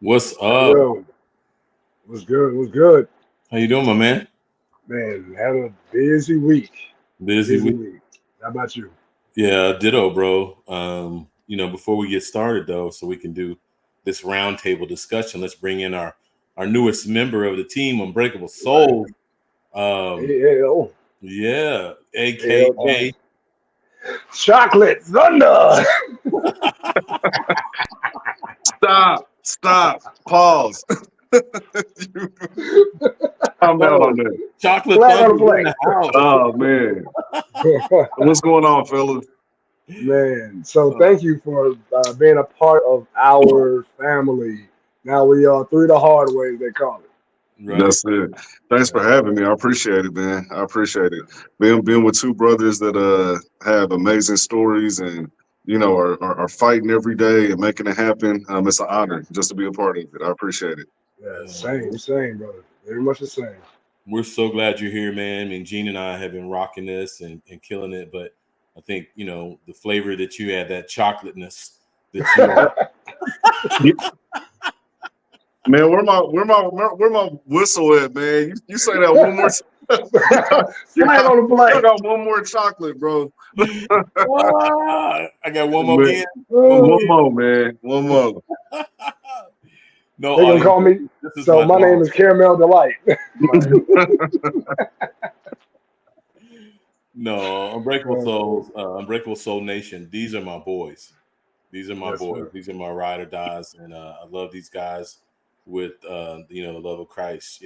What's up? Yo, what's good? What's good? How you doing, my man? Man, had a busy week. Busy Busy week? week. How about you? Yeah, ditto, bro. Before we get started though, so we can do this roundtable discussion, let's bring in our newest member of the team, Unbreakable Right. Souls. Um, AL. yeah, AL. aka Chocolate Thunder. Stop, pause. I'm out on oh, that. Chocolate Flag on the Thunder's in play. the house. Oh man, what's going on, fellas? Man, so Uh, thank you for being a part of our family. Now we are three the hard way, they call it. right. That's it. Thanks for having me. I appreciate it, man. I appreciate it. Being with two brothers that have amazing stories and are fighting every day and making it happen. It's an honor just to be a part of it. I appreciate it. Yeah, Yeah, same, brother. Very much the same. we're so glad you're here, man. I mean, Gene and I have been rocking this and killing it, but I think the flavor that you had, that chocolateness that you Yeah, man, where my whistle at, man? You say that one more time. you Flag got on the you play. got one more chocolate, bro. I got one more Man, again. One more one Oh, more, man. One more. again. No they gonna audience. call me. This is So my my name dog. is Caramel Delight. No, Unbreakable Uh, Souls, Unbreakable Soul Nation. These are my boys. These are my yes, boys. sir. These are my ride or dies, and I love these guys with the love of Christ.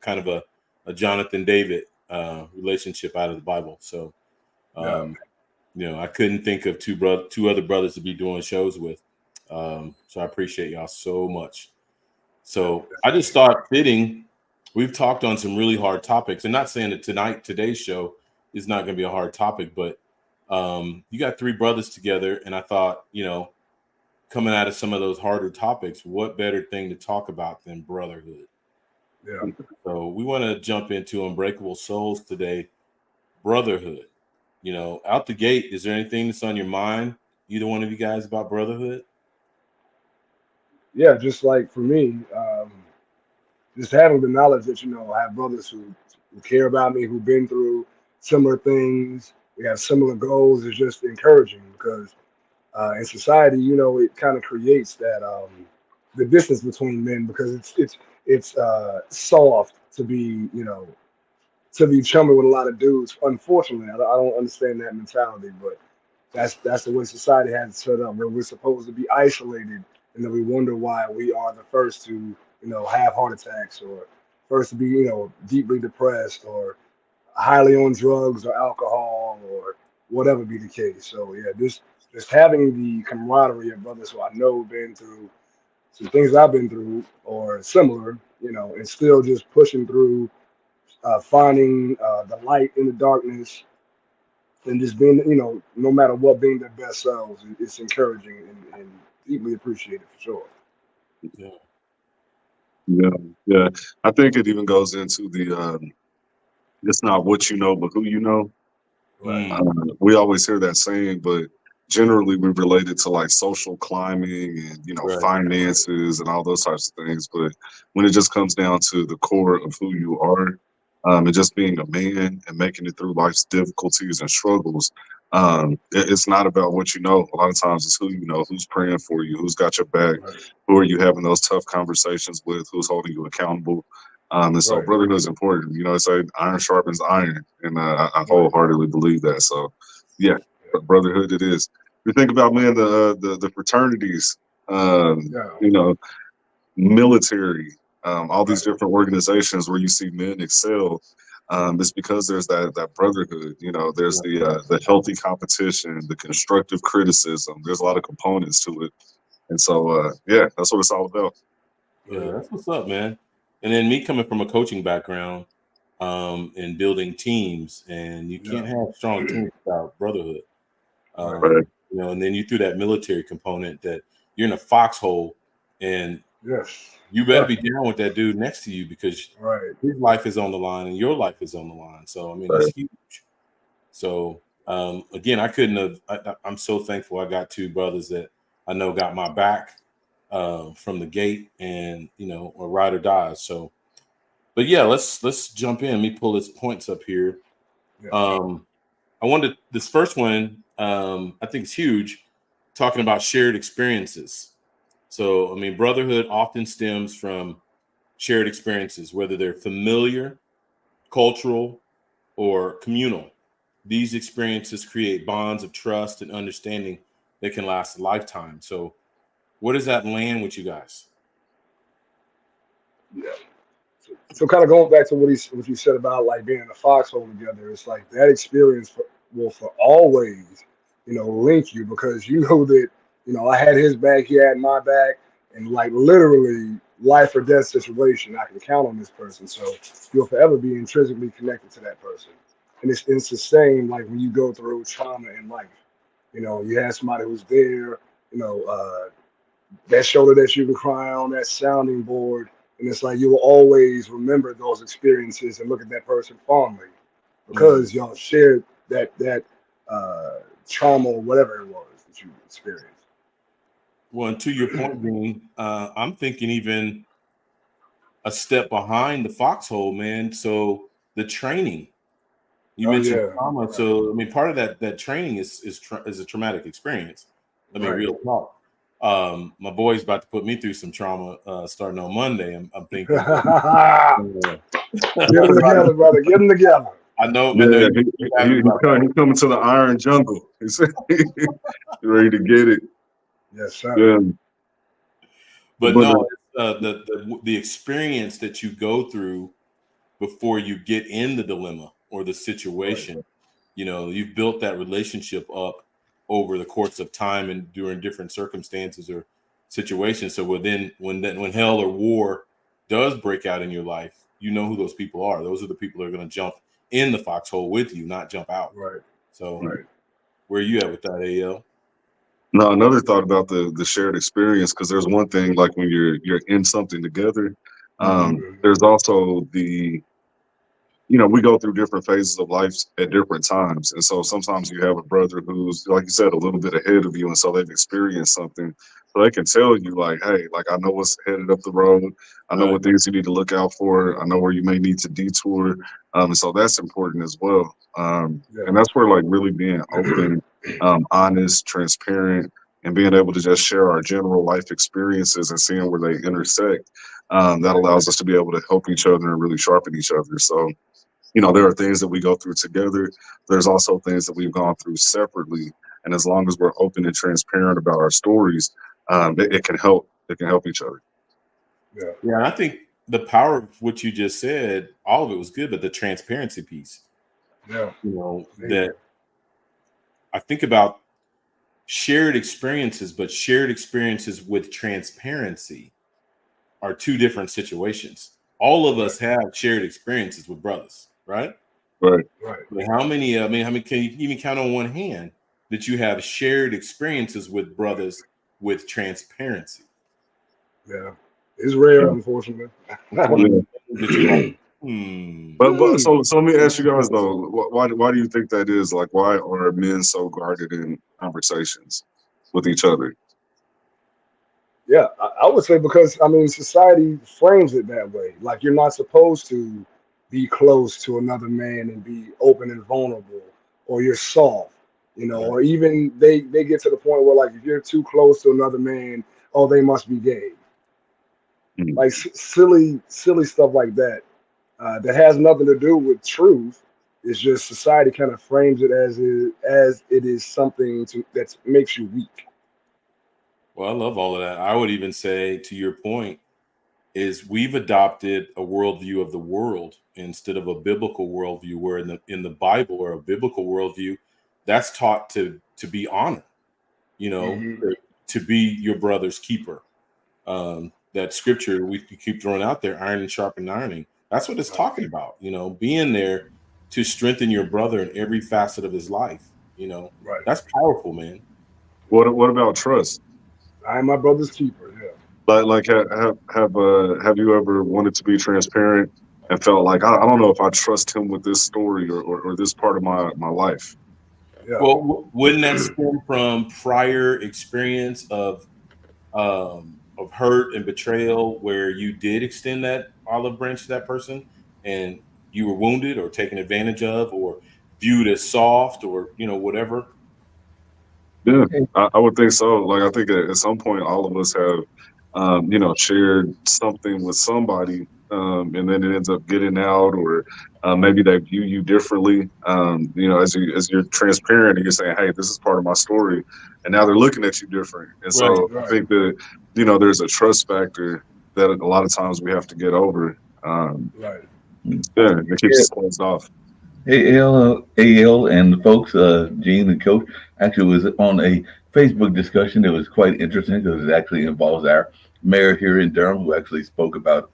Kind of a Jonathan David relationship out of the Bible. So Yeah. um, I couldn't think of two other brothers to be doing shows with. So I appreciate y'all so much. So I just thought fitting. We've talked on some really hard topics, and not saying that today's show is not going to be a hard topic, but you got three brothers together, and I thought, coming out of some of those harder topics, what better thing to talk about than brotherhood? Yeah. So we want to jump into Unbreakable Souls today, brotherhood. Out the gate, is there anything that's on your mind, either one of you guys, about brotherhood? Yeah, just like for me, just having the knowledge that I have brothers who care about me, who've been through similar things. We have similar goals. Is just encouraging because in society, it kind of creates that the distance between men because it's soft to be to be chummy with a lot of dudes. Unfortunately, I don't understand that mentality, but that's the way society has it set up, where we're supposed to be isolated, and then we wonder why we are the first to have heart attacks or first to be deeply depressed or highly on drugs or alcohol or whatever be the case. So yeah, just having the camaraderie of brothers who I know been through some things I've been through or similar, and still just pushing through, finding the light in the darkness, and just being, no matter what, being their best selves. It's encouraging and deeply appreciated for sure. Yeah. Yeah, yeah. I think it even goes into the it's not what you know, but who you know. Right. Mm, We always hear that saying, but generally we relate it to like social climbing and right. finances and all those types of things. But when it just comes down to the core of who you are, and just being a man and making it through life's difficulties and struggles, it's not about what you know. A lot of times it's who you know, who's praying for you, who's got your back, Right. who are you having those tough conversations with, who's holding you accountable. And so Right. brotherhood is important. It's like iron sharpens iron, and I Right. wholeheartedly believe that. So, yeah, brotherhood it is. We think about, man, the fraternities, Yeah. you know, military, all these Right. different organizations where you see men excel. It's because there's that brotherhood. There's Yeah. the healthy competition, the constructive criticism. There's a lot of components to it, and so yeah, that's what it's all about. Yeah, that's what's up, man. And then me coming from a coaching background, and building teams, and you Yeah. can't have strong teams without brotherhood. Right. Um, and then you threw that military component that you're in a foxhole, and Yes. you better be down with that dude next to you because Right. his life is on the line and your life is on the line. So I mean, that's Right. huge. So Again, I couldn't have. I'm so thankful I got two brothers that I know got my back from the gate, and or ride or die. So, but yeah, let's jump in. Let me pull his points up here. Yeah. I wanted this first one. I think it's huge. Talking about shared experiences. So, I mean, brotherhood often stems from shared experiences, whether they're familiar, cultural, or communal. These experiences create bonds of trust and understanding that can last a lifetime. So, where does that land with you guys? Yeah. So kind of going back to what you said about like being in a foxhole together, it's like that experience will for always, link you because you know that I had his back, he had my back, and like literally life or death situation, I can count on this person. So you'll forever be intrinsically connected to that person, and it's the same like when you go through trauma in life. You have somebody who's there. You know, that shoulder that you can cry on, that sounding board. And it's like you will always remember those experiences and look at that person fondly Mhm. because y'all shared that trauma or whatever it was that you experienced. Well, and to your point, Dean, I'm thinking even a step behind the foxhole, man. So the training you Oh mentioned yeah, trauma. right, So I mean, part of that training is a traumatic experience. I mean, right. real talk. My boy's about to put me through some trauma starting on Monday. I'm thinking, uh, Get them together, brother. Get them together. I know Yeah, you happy about that. he coming to the Iron Jungle. He's ready to get it. Yes, sir. Yeah, But but no, the experience that you go through before you get in the dilemma or the Right, situation, you've built that relationship up over the course of time and during different circumstances or situations. So when hell or war does break out in your life, you know who those people are. Those are the people that are going to jump in the foxhole with you, not jump out. right, So right. where are you at with that, AL? no, another thought about the shared experience because there's one thing like when you're in something together. Mm-hmm. There's also we go through different phases of life at different times. And so sometimes you have a brother who's, like you said, a little bit ahead of you. And so they've experienced something. So they can tell you, like, hey, like, I know what's headed up the road. I know Right. what things you need to look out for. I know where you may need to detour. And so that's important as well. And that's where, like, really being open, honest, transparent, and being able to just share our general life experiences and seeing where they intersect. That Right. allows us to be able to help each other and really sharpen each other. So, there are things that we go through together. There's also things that we've gone through separately. And as long as we're open and transparent about our stories, it can help. It can help each other. Yeah. Yeah, and I think the power of what you just said, all of it was good, but the transparency piece, Yeah. Amazing. that I think about shared experiences, but shared experiences with transparency are two different situations. All of Right. us have shared experiences with brothers, right? Right. Right. But how many can you even count on one hand that you have shared experiences with brothers with transparency? Yeah. It's rare, Yeah. unfortunately. One of Yeah. the things that you're like, hmm. But so let me ask you guys though, why do you think that is? Like, why are men so guarded in conversations with each other? Yeah, I would say because I mean society frames it that way. Like you're not supposed to be close to another man and be open and vulnerable, or you're soft, Right. or even they get to the point where like if you're too close to another man, oh they must be gay. Mhm. Like silly stuff like that that has nothing to do with truth. It's just society kind of frames it as it is something that makes you weak. Well, I love all of that. I would even say, to your point, is we've adopted a worldview of the world instead of a biblical worldview, where in the Bible or a biblical worldview, that's taught to be honor, you know, Hmm. to be your brother's keeper. That scripture we keep throwing out there, iron and sharpen ironing. That's what it's Right, talking about, being there to strengthen your brother in every facet of his life. right. That's powerful, man. What about trust? I am my brother's keeper. Yeah. Like have you ever wanted to be transparent and felt like I don't know if I trust him with this story or this part of my life? Yeah. Well, wouldn't that stem from prior experience of hurt and betrayal, where you did extend that olive branch to that person, and you were wounded or taken advantage of, or viewed as soft, or whatever? Yeah, Hey, I would think so. Like, I think at some point, all of us have, shared something with somebody, and then it ends up getting out, or maybe they view you differently. As you're transparent and you're saying, "Hey, this is part of my story," and now they're looking at you different. And Right. so I Right. think that there's a trust factor that a lot of times we have to get over. Right. Yeah, it keeps yeah, us closed off. AL and the folks, Gene and Coach, actually was on a Facebook discussion that was quite interesting because it actually involves our mayor here in Durham, who actually spoke about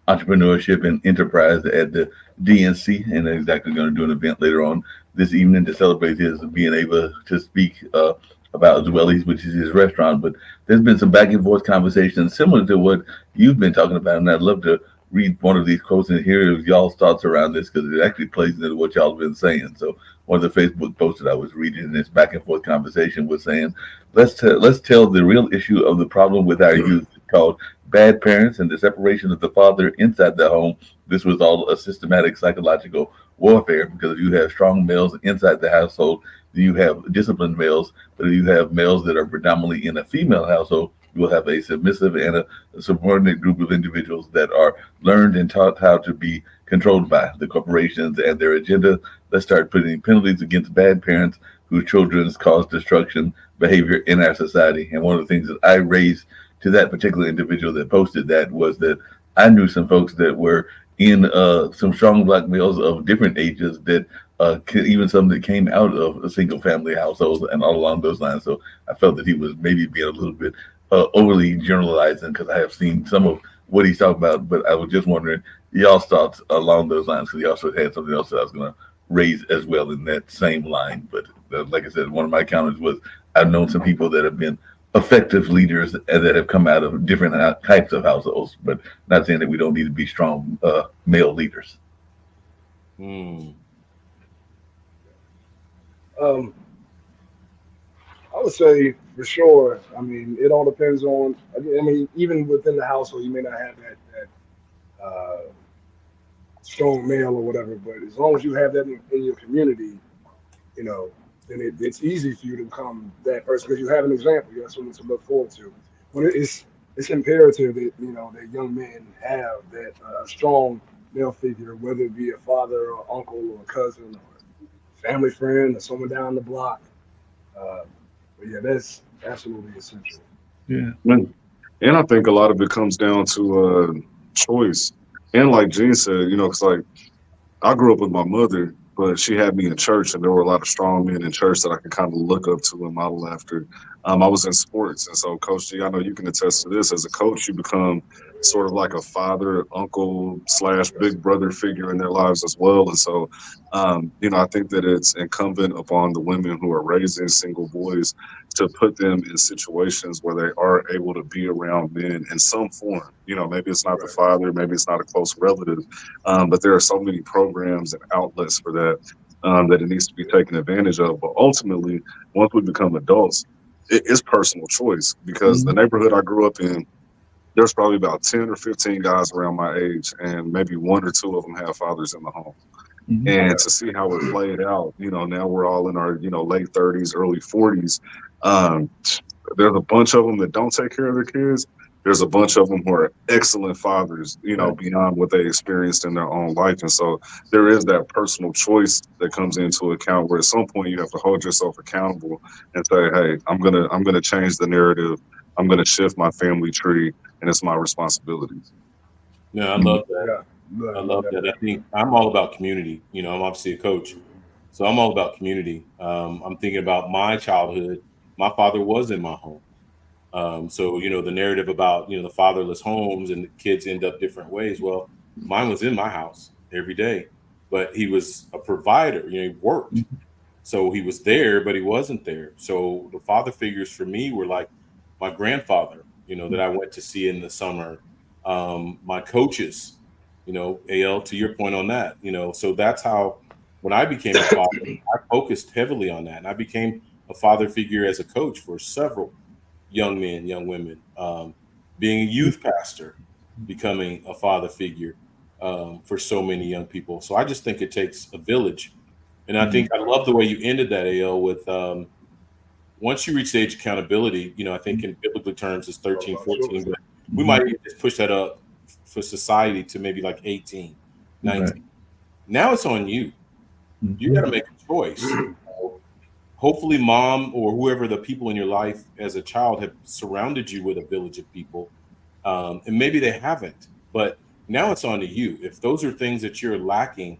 entrepreneurship and enterprise at the DNC, and they're exactly going to do an event later on this evening to celebrate his being able to speak about Zwelly's, which is his restaurant. But there's been some back and forth conversations similar to what you've been talking about, and I'd love to read one of these quotes and hear y'all's thoughts around this because it actually plays into what y'all have been saying. So one of the Facebook posts that I was reading in this back and forth conversation was saying, let's tell the real issue of the problem with our youth. It's called bad parents and the separation of the father inside the home. This was all a systematic psychological warfare because you have strong males inside the household, you have disciplined males, but you have males that are predominantly in a female household. You will have a submissive and a subordinate group of individuals that are learned and taught how to be controlled by the corporations and their agenda. Let's start putting penalties against bad parents whose children cause destruction behavior in our society. And one of the things that I raised to that particular individual that posted that was that I knew some folks that were in some strong black males of different ages that even some that came out of a single family household and all along those lines. So I felt that he was maybe being a little bit overly generalizing because I have seen some of what he's talking about, but I was just wondering y'all's thoughts along those lines because he also had something else that I was going to raise as well in that same line. But like I said, one of my counters was I've known some people that have been effective leaders that have come out of different types of households, but not saying that we don't need to be strong male leaders. Hmm. Um, I would say for sure. I mean, it all depends on. I mean, even within the household, you may not have that strong male or whatever, but as long as you have that in your community, you know, then it's easy for you to become that person because you have an example. You have someone to look forward to. But it's imperative that that young men have that a strong male figure, whether it be a father or uncle or a cousin or family friend or someone down the block. Uh, but yeah, that's absolutely essential. Yeah. And I think a lot of it comes down to choice. And like Gene said, because like I grew up with my mother, but she had me in church, and there were a lot of strong men in church that I could kind of look up to and model after. I was in sports, and so Coach G, I know you can attest to this. As a coach, you become sort of like a father, uncle slash big brother figure in their lives as well. And so, I think that it's incumbent upon the women who are raising single boys to put them in situations where they are able to be around men in some form. Maybe it's not the Right, father, maybe it's not a close relative, but there are so many programs and outlets for that that it needs to be taken advantage of. But ultimately, once we become adults, it is personal choice because the Mhm. neighborhood I grew up in, there's probably about 10 or 15 guys around my age, and maybe one or two of them have fathers in the home. Mhm. And right, to see how it played out, now we're all in our, late 30s, early 40s. Um, there's a bunch of them that don't take care of their kids. There's a bunch of them who are excellent fathers, Right. beyond what they experienced in their own life. And so there is that personal choice that comes into account where at some point you have to hold yourself accountable and say, hey, I'm gonna change the narrative. I'm gonna shift my family tree and it's my responsibility. No, I Mhm. love that. yeah, I most love that. I definitely. think I'm all about community. I'm obviously a coach, so I'm all about community. I'm thinking about my childhood. My father was in my home. So the narrative about the fatherless homes and the kids end up different ways. Well, mine was in my house every day, but he was a provider. He worked, so he was there, but he wasn't there. So the father figures for me were like my grandfather, that I went to see in the summer. My coaches, Al, to your point on that, so that's how when I became a father, I focused heavily on that, and I became a father figure as a coach for several young men, young women. Being a youth pastor, becoming a father figure for so many young people. So I just think it takes a village, and I think I love the way you ended that, AL, with once you reach the age of accountability. I think in biblical terms it's 13, 14, but we might even just push that up for society to maybe like 18, 19. Right. Now it's on you. You got to make a choice. Hopefully mom or whoever the people in your life as a child have surrounded you with a village of people, and maybe they haven't, but now it's on to you. If those are things that you're lacking,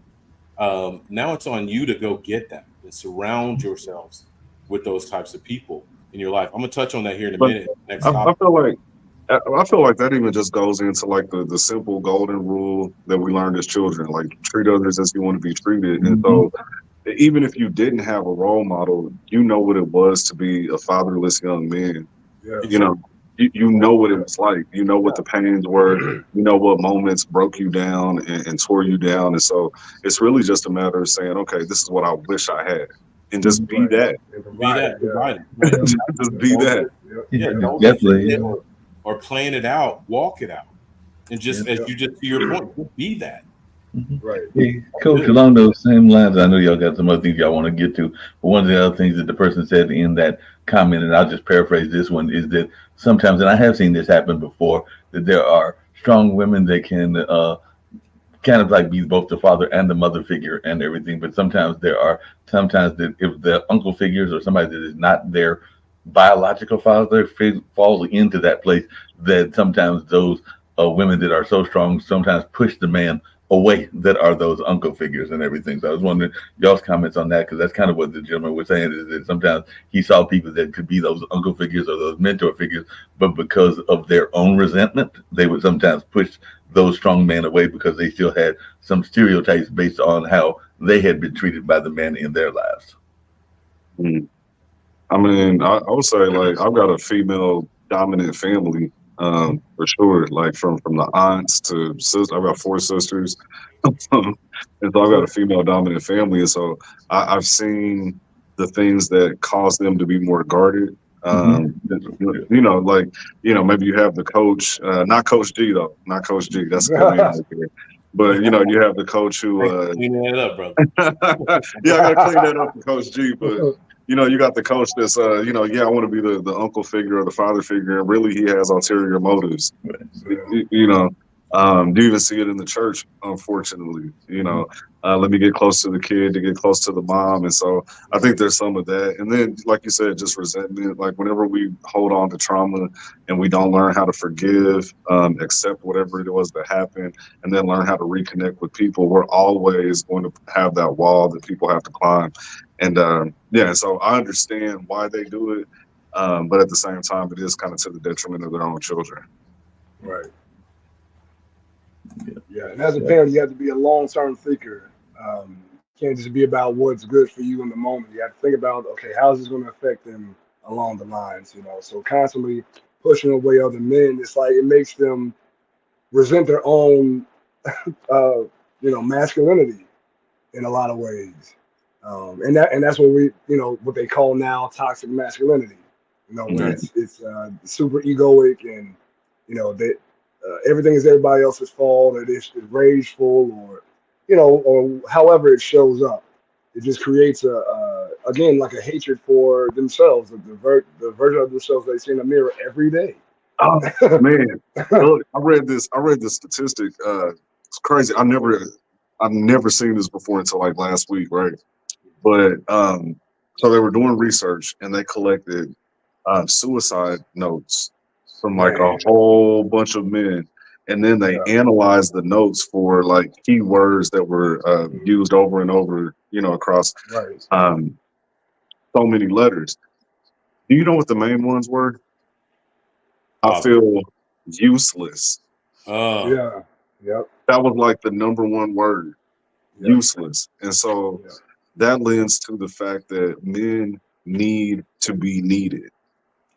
now it's on you to go get that and surround yourselves with those types of people in your life. I'm gonna touch on that here in a But minute. Next I, I topic. feel like I feel like that even just goes into like the simple golden rule that we learned as children, like treat others as you want to be treated. And so even if you didn't have a role model, you know what it was to be a fatherless young man. Yeah. You know, you know what it was like. You know what the pains were. You know what moments broke you down and tore you down. And so it's really just a matter of saying, okay, this is what I wish I had, and just be Right. that. And Be that, provide it. Right. Just be that. Yeah, don't Definitely. sit there or plan it out, walk it out. And just as you just to your point, be that. Right. Hey, Coach, along those same lines, I know y'all got some other things y'all want to get to, but one of the other things that the person said in that comment, and I'll just paraphrase this one, is that sometimes, and I have seen this happen before, that there are strong women that can kind of like be both the father and the mother figure and everything, but sometimes that if the uncle figures or somebody that is not their biological father falls into that place, that sometimes those women that are so strong sometimes push the man away that are those uncle figures and everything. So I was wondering y'all's comments on that, because that's kind of what the gentleman was saying, is that sometimes he saw people that could be those uncle figures or those mentor figures, but because of their own resentment, they would sometimes push those strong men away because they still had some stereotypes based on how they had been treated by the men in their lives. Mm. I mean, I would say like I've got a female dominant family, for sure. Like from the aunts to sisters, I've got four sisters, and so I've got a female dominant family, and so I've seen the things that cause them to be more guarded. Like maybe you have the coach, not Coach G though, not Coach G. That's a good name right there. But you have the coach who, Clean it up, brother. yeah, I got to clean that up for Coach G, but. You got the coach that's, I want to be the uncle figure or the father figure, and really he has ulterior motives. Do you even see it in the church? Unfortunately, let me get close to the kid to get close to the mom, and so I think there's some of that. And then, like you said, just resentment. Like whenever we hold on to trauma and we don't learn how to forgive, accept whatever it was that happened, and then learn how to reconnect with people, we're always going to have that wall that people have to climb. And so I understand why they do it, but at the same time, it is kind of to the detriment of their own children. Right. Yeah, and as a parent, you have to be a long-term thinker. You can't just be about what's good for you in the moment. You have to think about, okay, how is this going to affect them along the lines? So constantly pushing away other men, it's like it makes them resent their own, masculinity in a lot of ways. And that's what what they call now toxic masculinity. Where it's super egoic, and that everything is everybody else's fault, or it's rageful, or however it shows up. It just creates again, like a hatred for themselves, the version of themselves they see in the mirror every day. Oh man, look, I read this statistic. It's crazy. I've never seen this before until like last week, right? But so they were doing research and they collected suicide notes from like a whole bunch of men, and then they analyzed the notes for like keywords that were used over and over, across so many letters. Do you know what the main ones were? I feel useless. Yeah. Yep. That was like the number one word, useless. And so that lends to the fact that men need to be needed.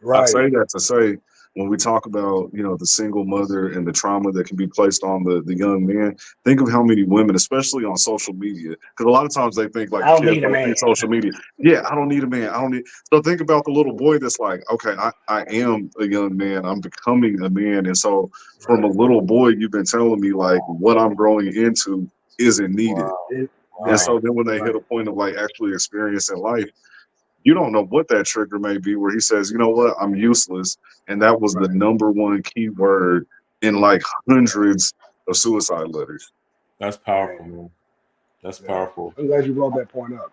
I Right. say that to say when we talk about, you know, the single mother and the trauma that can be placed on the young man, think of how many women, especially on social media, because a lot of times they think like I don't kids need a don't see man. social media. Yeah, I don't need a man. I don't need. So think about the little boy that's like, okay, I am a young man. I'm becoming a man. And so from a Right. little boy, you've been telling me like what I'm growing into isn't needed. Wow. It, And right. so then when they hit Right. a point of like actually experiencing life, you don't know what that trigger may be where he says, you know what, I'm useless. And that was the Right. number one key word in like hundreds of suicide letters. That's powerful, man. That's Yeah. powerful. I'm glad you brought that point up.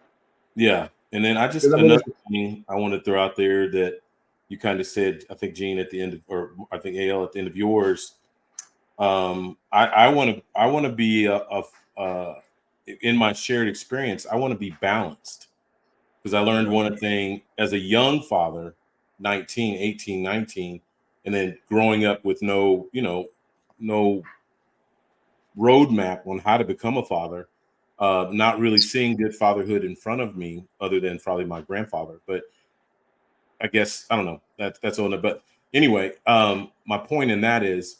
Yeah. And then Because I mean, another thing I want to throw out there that you kind of said, I think Gene at the end of, or I think AL at the end of yours. I want to be in my shared experience. I want to be balanced because I learned one thing as a young father, 19, 18, 19, and then growing up with no roadmap on how to become a father, not really seeing good fatherhood in front of me other than probably my grandfather. But I guess, I don't know, that's on it. But anyway, my point in that is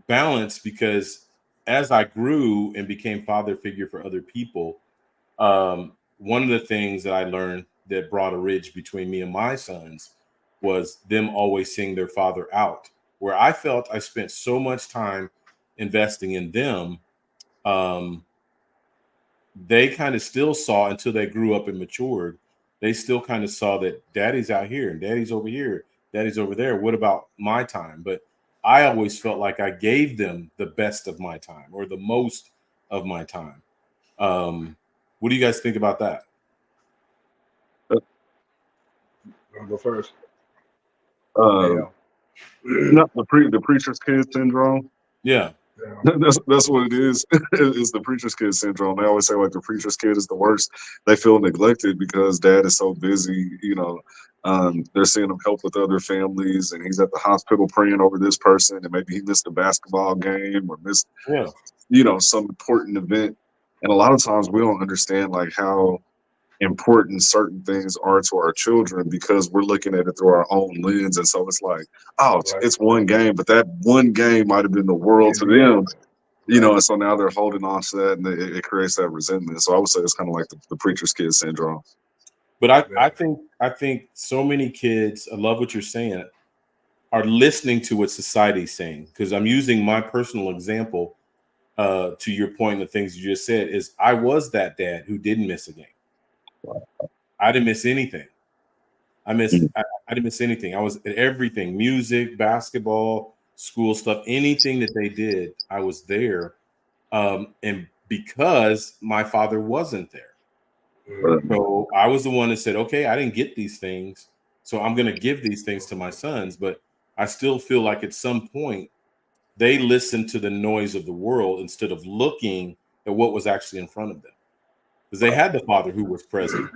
balance, because as I grew and became father figure for other people, one of the things that I learned that brought a ridge between me and my sons was them always seeing their father out. Where I felt I spent so much time investing in them, um, they kind of still saw, until they grew up and matured, they still kind of saw that daddy's out here and daddy's over here, daddy's over there. What about my time? But I always felt like I gave them the best of my time or the most of my time. What do you guys think about that? I'll go first. Um, Yeah. not the preacher's kid syndrome. Yeah. Yeah. That's what it is. It's the preacher's kid syndrome. They always say like the preacher's kid is the worst. They feel neglected because dad is so busy. You know, they're seeing him help with other families, and he's at the hospital praying over this person, and maybe he missed a basketball game or missed, Yeah. you know, some important event. And a lot of times we don't understand like how important certain things are to our children because we're looking at it through our own lens. And so it's like, oh, Right. it's one game, but that one game might have been the world Can to be them, everything. you know, Right. and so now they're holding on to that, and it creates that resentment. So I would say it's kind of like the preacher's kid syndrome. But I, Yeah. I think I think so many kids, I love what you're saying, are listening to what society's saying. Because I'm using my personal example, to your point, the things you just said, is I was that dad who didn't miss a game. I didn't miss anything. I didn't miss anything. I was at everything: music, basketball, school stuff, anything that they did, I was there. And because my father wasn't there, But, so I was the one that said, "Okay, I didn't get these things, so I'm going to give these things to my sons." But I still feel like at some point they listened to the noise of the world instead of looking at what was actually in front of them, because they had the father who was present,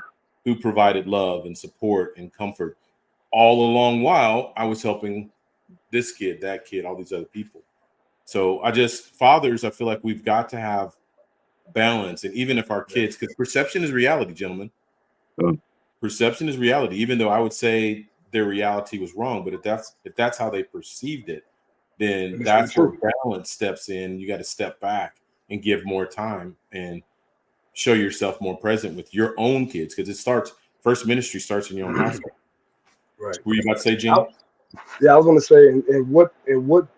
who provided love and support and comfort all along while I was helping this kid, that kid, all these other people. So fathers, I feel like we've got to have balance. And even if our kids, because perception is reality, gentlemen, uh, perception is reality, even though I would say their reality was wrong. But if that's how they perceived it, then And it's the that's where truth. balance steps in. You got to step back and give more time and show yourself more present with your own kids, because first ministry starts in your own household. Right. Were you about to say, I, Gene? yeah, I was going to say, and what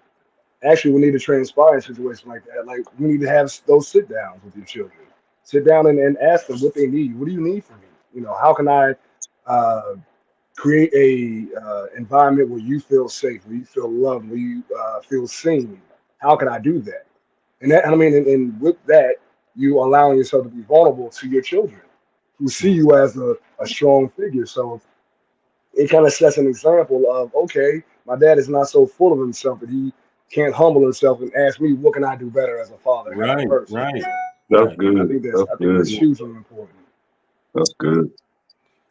actually we need to transpire in situations like that. Like we need to have those sit downs with your children. Sit down and ask them what they need. What do you need from me? You know, how can I uh, create a environment where you feel safe, where you feel loved, where you feel seen? How can I do that? And that, I mean, and with that, you allowing yourself to be vulnerable to your children who see you as a strong figure. So it kind of sets an example of, okay, my dad is not so full of himself that he can't humble himself and ask me, what can I do better as a father and as a Right, person? right, that's right. good. That's I think that's good. hugely important. That's good.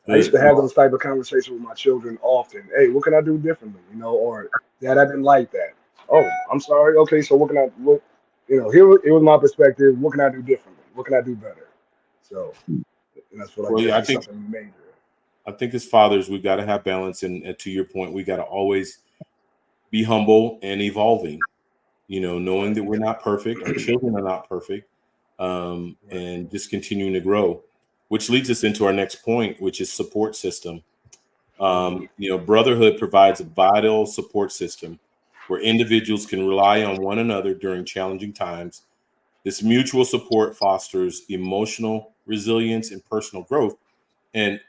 I used Good. to have those type of conversations with my children often. Hey, what can I do differently? You know, or Dad, I didn't like that. Oh, I'm sorry. Okay, so what can I look? You know, it was my perspective. What can I do differently? What can I do better? So, and that's what I Well, guess yeah, is something major. I think as fathers, we've got to have balance, and to your point, we got to always be humble and evolving. Knowing that we're not perfect, our children are not perfect, and just continuing to grow, which leads us into our next point, which is support system. Brotherhood provides a vital support system where individuals can rely on one another during challenging times. This mutual support fosters emotional resilience and personal growth. And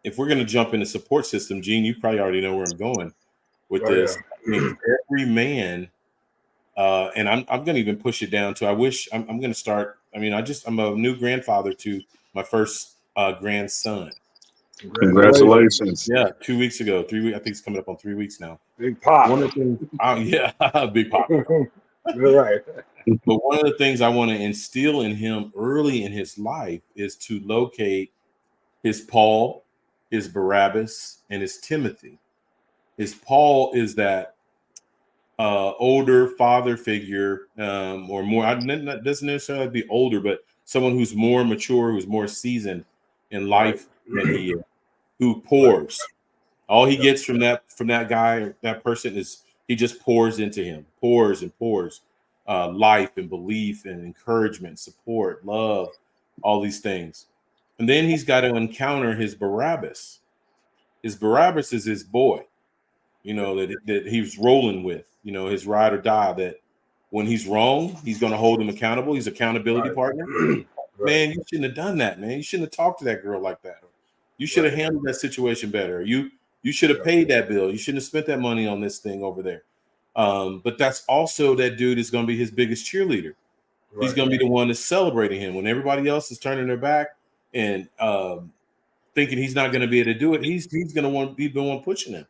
if we're going to jump into support system, Gene, you probably already know where I'm going with this. I think every man, and I'm going to even push it down to, I'm going to start. I'm a new grandfather to my first grandson. Congratulations. Yeah, 2 weeks ago, 3 weeks. I think it's coming up on 3 weeks now. Big pop. One of the things, big pop. You're right. But one of the things I want to instill in him early in his life is to locate his Paul, his Barabbas, and his Timothy. His Paul is that older father figure, or more. Doesn't necessarily be older, but someone who's more mature, who's more seasoned in life than he is, who pours. All he gets from that guy, that person, is he just pours into him, pours and pours, life and belief and encouragement, support, love, all these things. And then he's got to encounter his Barabbas. His Barabbas is his boy, that he was rolling with, his ride or die, that when he's wrong, he's going to hold him accountable. He's accountability partner. Man, you shouldn't have done that, man. You shouldn't have talked to that girl like that. You should have handled that situation better. You should have paid that bill. You shouldn't have spent that money on this thing over there. But that's also, that dude is going to be his biggest cheerleader. He's going to be the one that's celebrating him when everybody else is turning their back and thinking he's not going to be able to do it. He's going to want to be the one pushing him.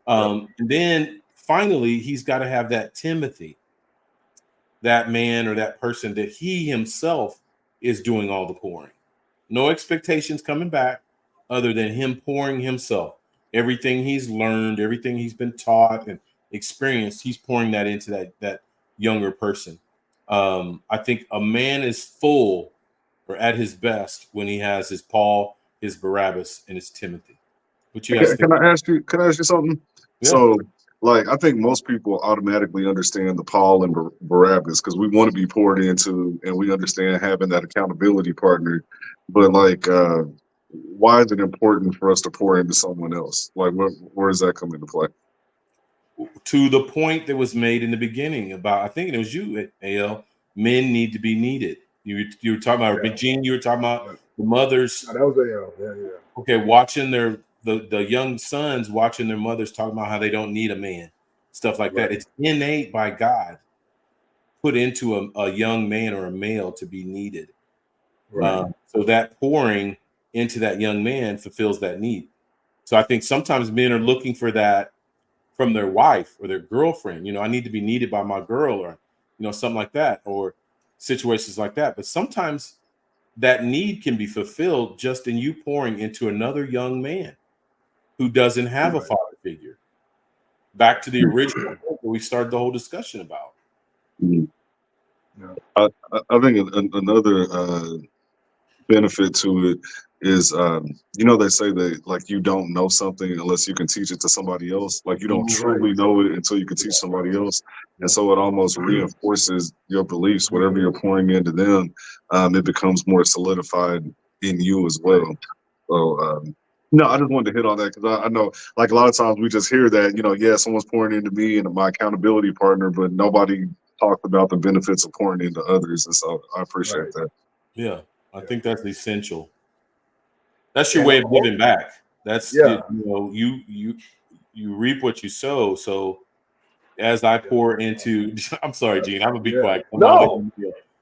And then finally, he's got to have that Timothy, that man or that person that he himself is doing all the pouring. No expectations coming back other than him pouring himself. Everything he's learned, everything he's been taught and experienced, he's pouring that into that younger person. I think a man is full or at his best when he has his Paul, his Barabbas, and his Timothy. What you guys think? Can I ask you something? Yeah. So, I think most people automatically understand the Paul and Barabbas because we want to be poured into, and we understand having that accountability partner. But why is it important for us to pour into someone else? Where does that come into play? To the point that was made in the beginning about, I think it was you, AL, men need to be needed. You were talking about, Gene, you were talking about the mothers. That was AL. Yeah. Okay, watching the young sons watching their mothers talk about how they don't need a man, stuff like that. It's innate by God, put into a young man or a male to be needed. So that pouring into that young man fulfills that need. So I think sometimes men are looking for that from their wife or their girlfriend. I need to be needed by my girl, or something like that, or situations like that. But sometimes that need can be fulfilled just in you pouring into another young man who doesn't have a father figure. Back to the original that we started the whole discussion about. I think another benefit to it is, they say that you don't know something unless you can teach it to somebody else. You don't truly know it until you can teach somebody else. And so it almost reinforces your beliefs. Whatever you're pouring into them, it becomes more solidified in you as well. So, no, I just wanted to hit on that because I know, a lot of times we just hear that, someone's pouring into me and my accountability partner, but nobody talked about the benefits of pouring into others. And so I appreciate that. Yeah, I think that's essential. That's your way of giving back. That's you reap what you sow. So as I pour into, I'm sorry, Gene, I'm gonna be quiet. No,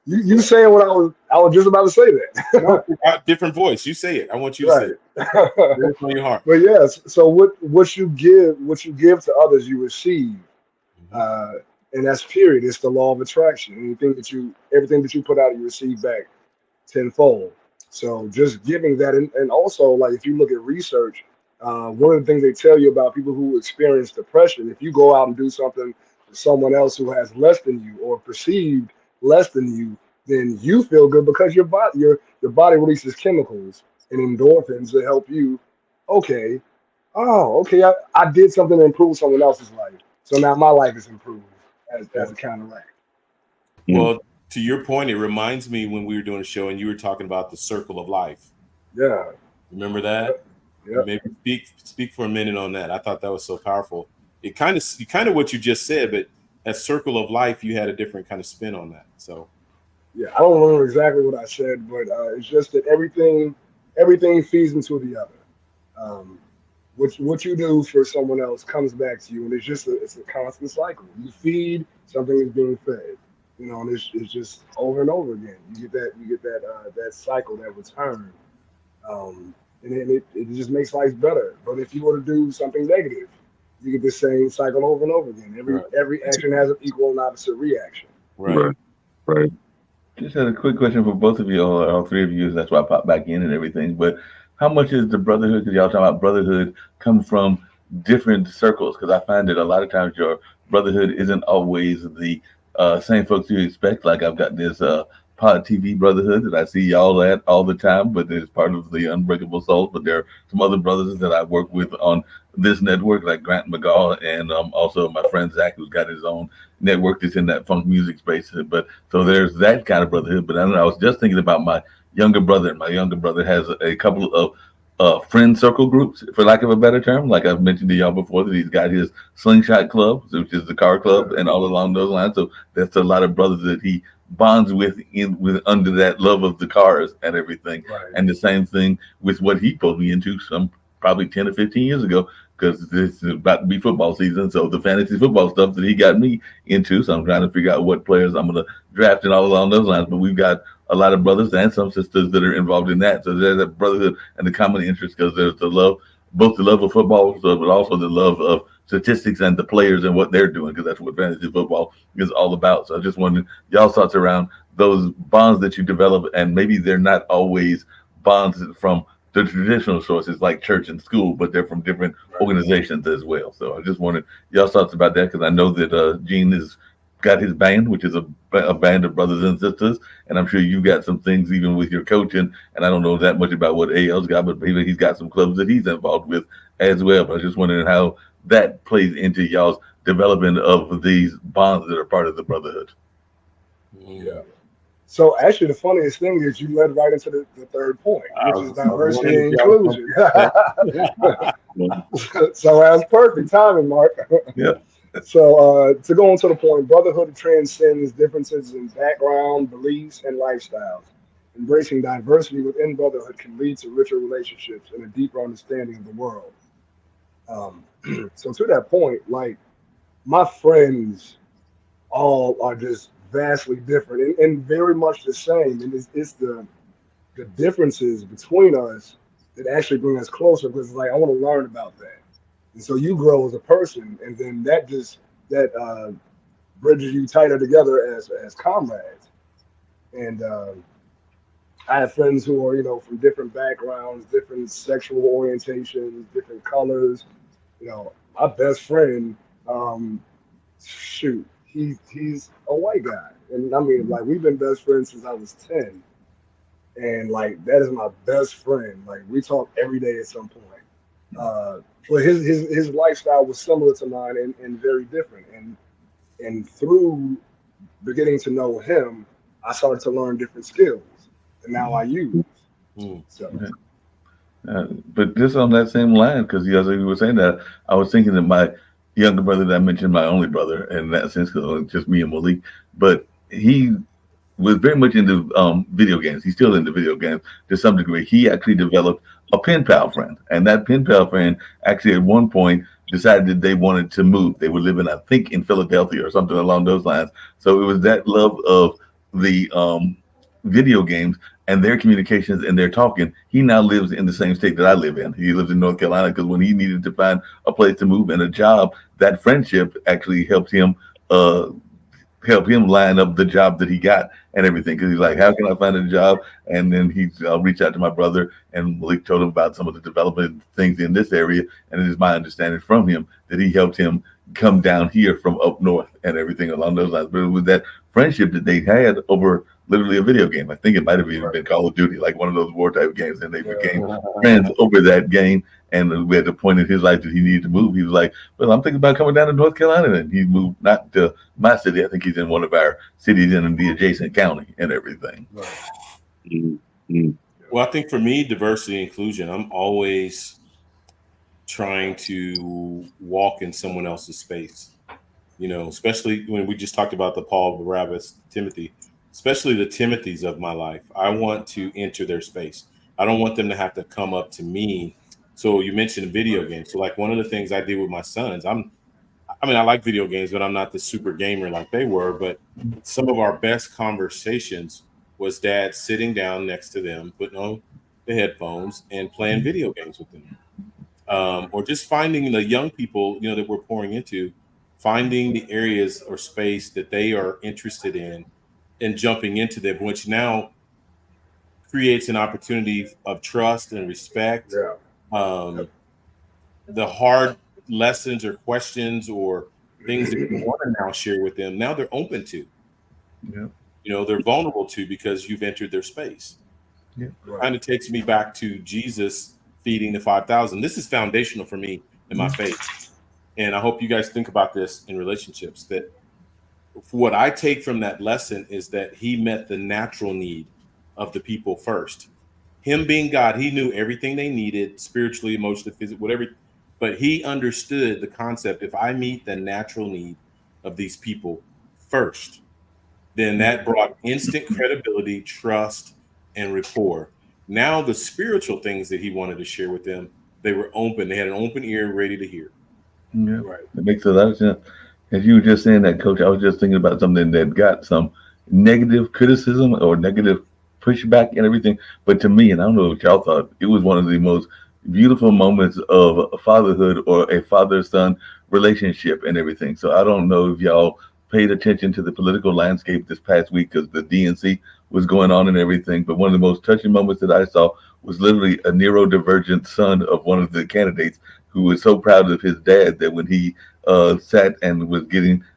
you saying what I was just about to say that. Different voice. You say it. I want you to say it. It's on your heart. But yes, so what you give to others, you receive. And that's period. It's the law of attraction. Everything that you put out, you receive back tenfold. So just giving that, and also if you look at research, one of the things they tell you about people who experience depression, if you go out and do something to someone else who has less than you or perceived less than you, then you feel good because your body releases chemicals and endorphins that help you. Okay, I did something to improve someone else's life. So now my life is improved as a counteract. Well, to your point, it reminds me when we were doing a show and you were talking about the circle of life. Yeah. Remember that? Yep. Maybe speak for a minute on that. I thought that was so powerful. It kind of what you just said, but at circle of life, you had a different kind of spin on that. So Yeah, I don't remember exactly what I said, but it's just that everything feeds into the other. Um, what you do for someone else comes back to you, and it's a constant cycle. You feed, something is being fed, and it's just over and over again. You get that cycle, that return, and then it just makes life better. But if you were to do something negative, you get the same cycle over and over again. Every action has an equal and opposite reaction. right. Right. Just had a quick question for both of you, all three of you. That's why I popped back in and everything. But how much is the brotherhood? Because y'all talking about brotherhood come from different circles. Because I find that a lot of times your brotherhood isn't always the same folks you expect. Like I've got this Pod TV brotherhood that I see y'all at all the time, but it's part of the Unbreakable Souls. But there are some other brothers that I work with on this network, like Grant McGaw, and also my friend Zach, who's got his own network that's in that funk music space. But so there's that kind of brotherhood. But I don't know. I was just thinking about my younger brother, and my younger brother has a couple of friend circle groups, for lack of a better term. Like I've mentioned to y'all before, that he's got his Slingshot Club, which is the car club, and all along those lines. So that's a lot of brothers that he bonds with under that love of the cars and everything. Right. And the same thing with what he pulled me into some probably 10 or 15 years ago, because this is about to be football season. So the fantasy football stuff that he got me into. So I'm trying to figure out what players I'm going to draft and all along those lines. But we've got a lot of brothers and some sisters that are involved in that. So there's that brotherhood and the common interest, because there's the love, both the love of football, but also the love of statistics and the players and what they're doing, because that's what fantasy football is all about. So I just wondered y'all's thoughts around those bonds that you develop, and maybe they're not always bonds from the traditional sources like church and school, but they're from different organizations as well. So I just wanted y'all's thoughts about that, because I know that Gene has got his band, which is a band of brothers and sisters, and I'm sure you got some things even with your coaching. And I don't know that much about what AL's got, but maybe he's got some clubs that he's involved with as well. But I was just wondering how that plays into y'all's development of these bonds that are part of the brotherhood. Yeah. So actually, the funniest thing is you led right into the third point, which is diversity and inclusion. So that's perfect timing, Mark. Yeah. So to go on to the point, brotherhood transcends differences in background, beliefs, and lifestyles. Embracing diversity within brotherhood can lead to richer relationships and a deeper understanding of the world. So to that point, like my friends all are just vastly different and very much the same. And it's the differences between us that actually bring us closer, because it's like I want to learn about that. And so you grow as a person, and then that bridges you tighter together as comrades. And I have friends who are from different backgrounds, different sexual orientations, different colors. My best friend, shoot, he's a white guy, and I mean, like, we've been best friends since I was 10, and like that is my best friend. Like, we talk every day at some point. But his lifestyle was similar to mine and very different. And through beginning to know him, I started to learn different skills, and now I use. So. But just on that same line, because as you were saying that, I was thinking that my younger brother that I mentioned, my only brother in that sense, because it's just me and Malik, but he was very much into video games. He's still into video games to some degree. He actually developed a pen pal friend, and that pen pal friend actually at one point decided that they wanted to move. They were living, I think, in Philadelphia or something along those lines. So it was that love of the video games and their communications and their talking. He now lives in the same state that I live in. He lives in North Carolina, because when he needed to find a place to move and a job, that friendship actually helped him line up the job that he got and everything. Because he's like, how can I find a job? And then I'll reach out to my brother, and Malik told him about some of the development things in this area. And it is my understanding from him that he helped him come down here from up north and everything along those lines. But it was that friendship that they had over literally a video game. I think it might have even been Call of Duty, like one of those war type games, and they became friends over that game. And at the point in his life that he needed to move, he was like, "Well, I'm thinking about coming down to North Carolina." And he moved not to my city. I think he's in one of our cities in the adjacent county and everything. Right. Mm-hmm. Well, I think for me, diversity and inclusion, I'm always trying to walk in someone else's space. You know, especially when we just talked about the Paul, Barabbas, Timothy, especially the Timothys of my life. I want to enter their space. I don't want them to have to come up to me. So you mentioned video games. So like one of the things I did with my sons, I mean, I like video games, but I'm not the super gamer like they were. But some of our best conversations was dad sitting down next to them, putting on the headphones and playing video games with them. Or just finding the young people, you know, that we're pouring into, finding the areas or space that they are interested in and jumping into them, which now creates an opportunity of trust and respect. Yeah. Um, the hard lessons or questions or things that you want to now share with them, now they're open to. Yeah. You know, they're vulnerable to because you've entered their space. Right. Kind of takes me back to Jesus feeding the 5,000. This is foundational for me in my faith. And I hope you guys think about this in relationships, that what I take from that lesson is that he met the natural need of the people first. Him being God, he knew everything they needed spiritually, emotionally, physically, whatever. But he understood the concept. If I meet the natural need of these people first, then that brought instant credibility, trust, and rapport. Now, the spiritual things that he wanted to share with them, they were open. They had an open ear, ready to hear. Yeah, Right. it makes a lot of sense. As you were just saying that, Coach, I was just thinking about something that got some negative criticism or negative pushback and everything. But to me, and I don't know what y'all thought, it was one of the most beautiful moments of fatherhood or a father-son relationship and everything. So I don't know if y'all paid attention to the political landscape this past week because the DNC was going on and everything. But one of the most touching moments that I saw was literally a neurodivergent son of one of the candidates who was so proud of his dad that when he sat and was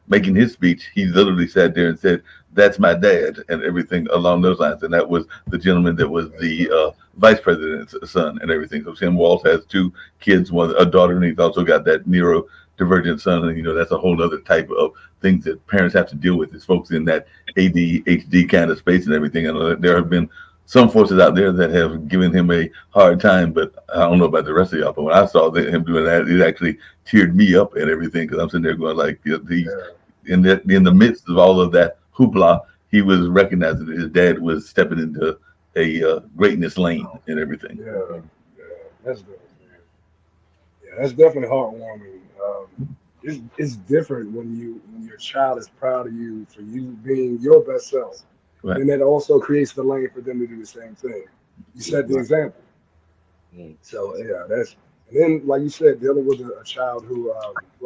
making his speech, he literally sat there and said, "That's my dad," and everything along those lines. And that was the gentleman that was the vice president's son and everything. So Tim Walz has two kids, one a daughter, and he's also got that neurodivergent son. And that's a whole other type of things that parents have to deal with. Is folks in that ADHD kind of space and everything. And there have been some forces out there that have given him a hard time, but I don't know about the rest of y'all. But when I saw him doing that, it actually teared me up and everything because I'm sitting there going like, he's in the midst of all of that hoopla, he was recognizing that his dad was stepping into a greatness lane and everything. Yeah. That's good, man. Yeah, that's definitely heartwarming. It's different when your child is proud of you for you being your best self. Right. And that also creates the lane for them to do the same thing. You set the example. So yeah, and then like you said, dealing with a child who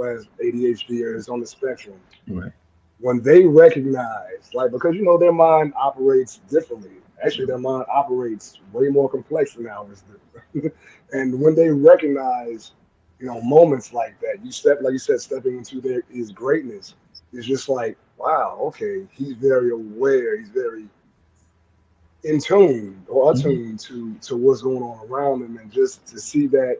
has ADHD or is on the spectrum. Right. When they recognize, like, because their mind operates differently. Actually, their mind operates way more complex than ours do. And when they recognize, moments like that, like you said, stepping into his greatness, is just like, wow, okay, he's very aware, he's very in tune or attuned to what's going on around him, and just to see that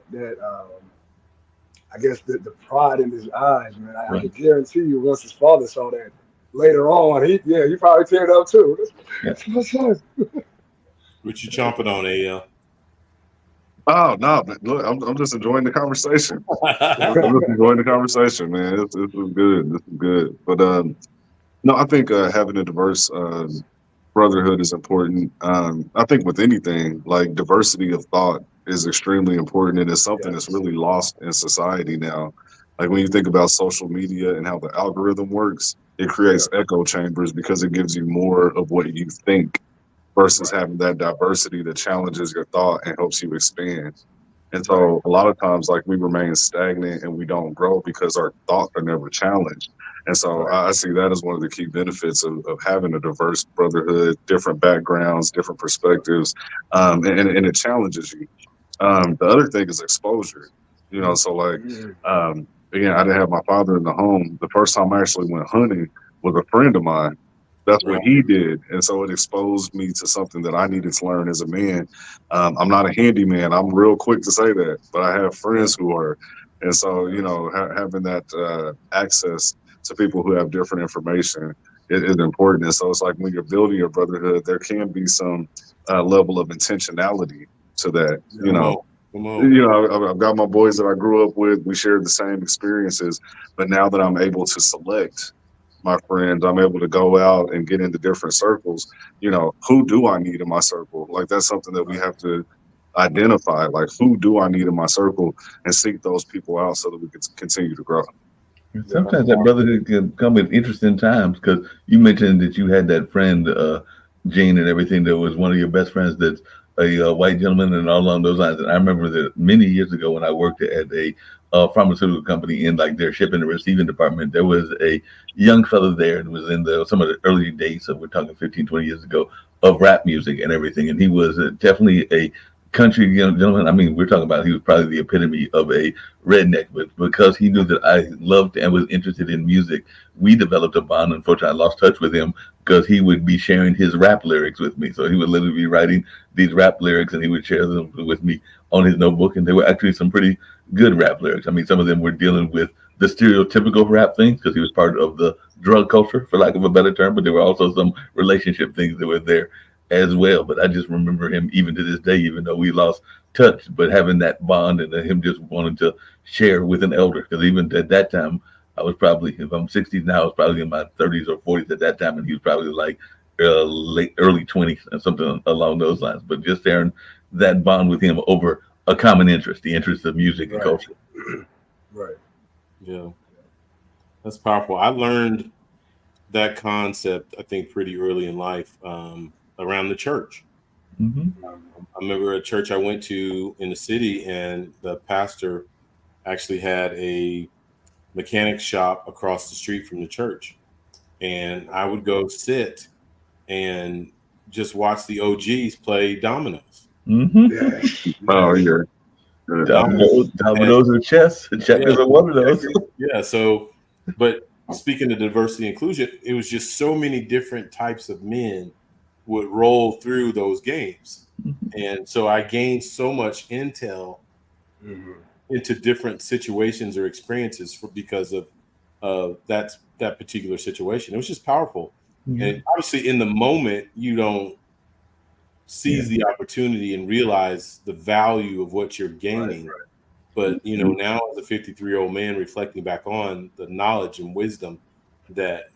I guess the pride in his eyes, man. I can guarantee you, once his father saw that later on, he probably teared up too. That's my son. What you chomping on, AL? Oh no, man. Look, I'm just enjoying the conversation. I'm just enjoying the conversation, man. This is good. This is good. But no, I think having a diverse brotherhood is important. I think with anything, like diversity of thought is extremely important, and it's something that's really lost in society now. Like when you think about social media and how the algorithm works, it creates echo chambers because it gives you more of what you think versus having that diversity that challenges your thought and helps you expand. And so a lot of times, like we remain stagnant and we don't grow because our thoughts are never challenged. And so I see that as one of the key benefits of having a diverse brotherhood, different backgrounds, different perspectives, and it challenges you. The other thing is exposure. So like, again, I didn't have my father in the home. The first time I actually went hunting with a friend of mine. That's what Right. he did, and so it exposed me to something that I needed to learn as a man. I'm not a handyman. I'm real quick to say that, but I have friends who are, and so having that access to people who have different information is important. And so it's like when you're building your brotherhood, there can be some level of intentionality to that. Yeah. Come on. Come on. I've got my boys that I grew up with. We shared the same experiences, but now that I'm able to select my friends, I'm able to go out and get into different circles. Who do I need in my circle? Like that's something that we have to identify. Like who do I need in my circle and seek those people out so that we can continue to grow. Sometimes that brotherhood can come at interesting times because you mentioned that you had that friend, Gene, and everything that was one of your best friends that's a white gentleman and all along those lines. And I remember that many years ago when I worked at a pharmaceutical company in like their shipping and receiving department, there was a young fellow there and was in some of the early days, so we're talking 15, 20 years ago, of rap music and everything. And he was definitely a country young gentleman. I mean, we're talking about he was probably the epitome of a redneck, but because he knew that I loved and was interested in music, we developed a bond. Unfortunately, I lost touch with him because he would be sharing his rap lyrics with me. So he would literally be writing these rap lyrics and he would share them with me on his notebook. And they were actually some pretty good rap lyrics. I mean, some of them were dealing with the stereotypical rap things because he was part of the drug culture, for lack of a better term, but there were also some relationship things that were there as well. But I just remember him even to this day, even though we lost touch, but having that bond and him just wanting to share with an elder. Because even at that time, I was probably, if I'm 60 now, I was probably in my 30s or 40s at that time, and he was probably like early 20s and something along those lines. But just sharing that bond with him over a common interest, the interest of music and Right. culture. Right. Yeah. That's powerful. I learned that concept, I think, pretty early in life, around the church. Mm-hmm. I remember a church I went to in the city, and the pastor actually had a mechanic shop across the street from the church. And I would go sit and just watch the OGs play dominoes. Mm-hmm. Yeah. Oh yeah. Dominoes or chess. Checkers Yeah, are one of those. yeah. So, but speaking of diversity and inclusion, it was just so many different types of men would roll through those games. And so I gained so much intel Mhm. into different situations or experiences because of that particular situation. It was just powerful. Yeah. And obviously in the moment you don't seize the opportunity and realize the value of what you're gaining. But now as a 53-year-old man reflecting back on the knowledge and wisdom that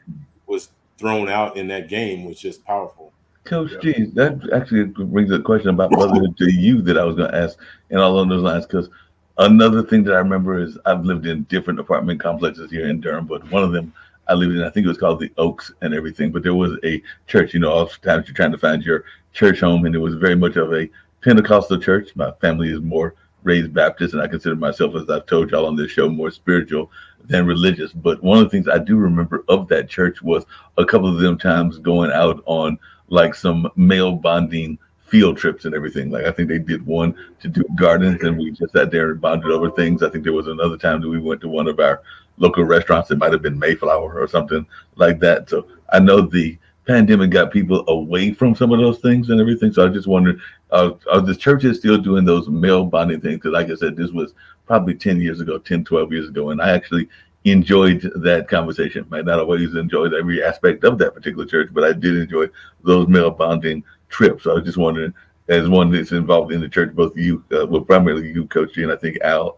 was thrown out in that game was just powerful. Coach Yeah. G, that actually brings a question about brotherhood to you that I was going to ask, and all along those lines. Because another thing that I remember is I've lived in different apartment complexes here in Durham, but one of them I lived in, I think it was called the Oaks and everything. But there was a church. Oftentimes you're trying to find your church home, and it was very much of a Pentecostal church. My family is more raised Baptist, and I consider myself, as I've told y'all on this show, more spiritual than religious. But one of the things I do remember of that church was a couple of them times going out on like some male bonding field trips and everything. Like I think they did one to do gardens and we just sat there and bonded over things. I think there was another time that we went to one of our local restaurants. It might have been Mayflower or something like that. So I know the pandemic got people away from some of those things and everything. So I just wondered, are the churches still doing those male bonding things? Because like I said, this was probably 10 years ago, 10, 12 years ago. And I actually enjoyed that conversation. Might not always enjoyed every aspect of that particular church, but I did enjoy those male bonding trips. So I was just wondering, as one that's involved in the church, both you, well, primarily you, Coach G, and I think AL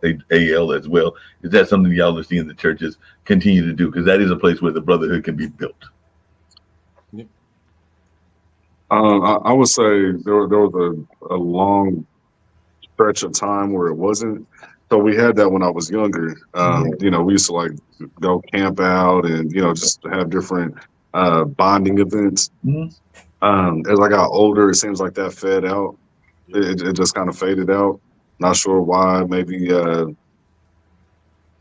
as well, is that something y'all are seeing the churches continue to do? Because that is a place where the brotherhood can be built. I would say there was a long stretch of time where it wasn't. So we had that when I was younger. We used to like go camp out and just have different bonding events. As I got older, it seems like that fed out. It just kind of faded out. Not sure why. Maybe I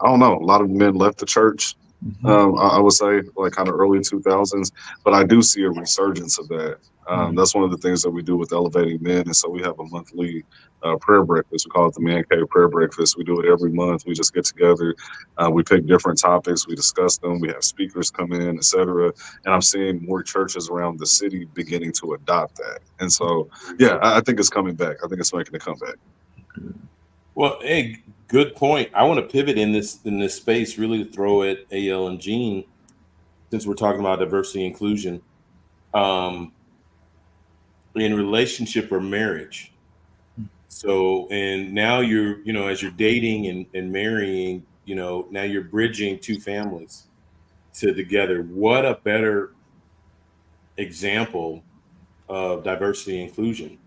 don't know. A lot of men left the church. I would say like kind of early 2000s, but I do see a resurgence of that That's one of the things that we do with Elevating Men. And so we have a monthly prayer breakfast. We call it the Man Cave Prayer Breakfast. We do it every month. We just get together. We pick different topics. We discuss them. We have speakers come in, etc. And I'm seeing more churches around the city beginning to adopt that. And so, yeah, I think it's coming back. I think it's making a comeback. Well, hey, good point. I want to pivot in this space, really to throw at AL and Gene, since we're talking about diversity and inclusion, in relationship or marriage. So, and now you're, as you're dating and marrying, now you're bridging two families together. What a better example of diversity and inclusion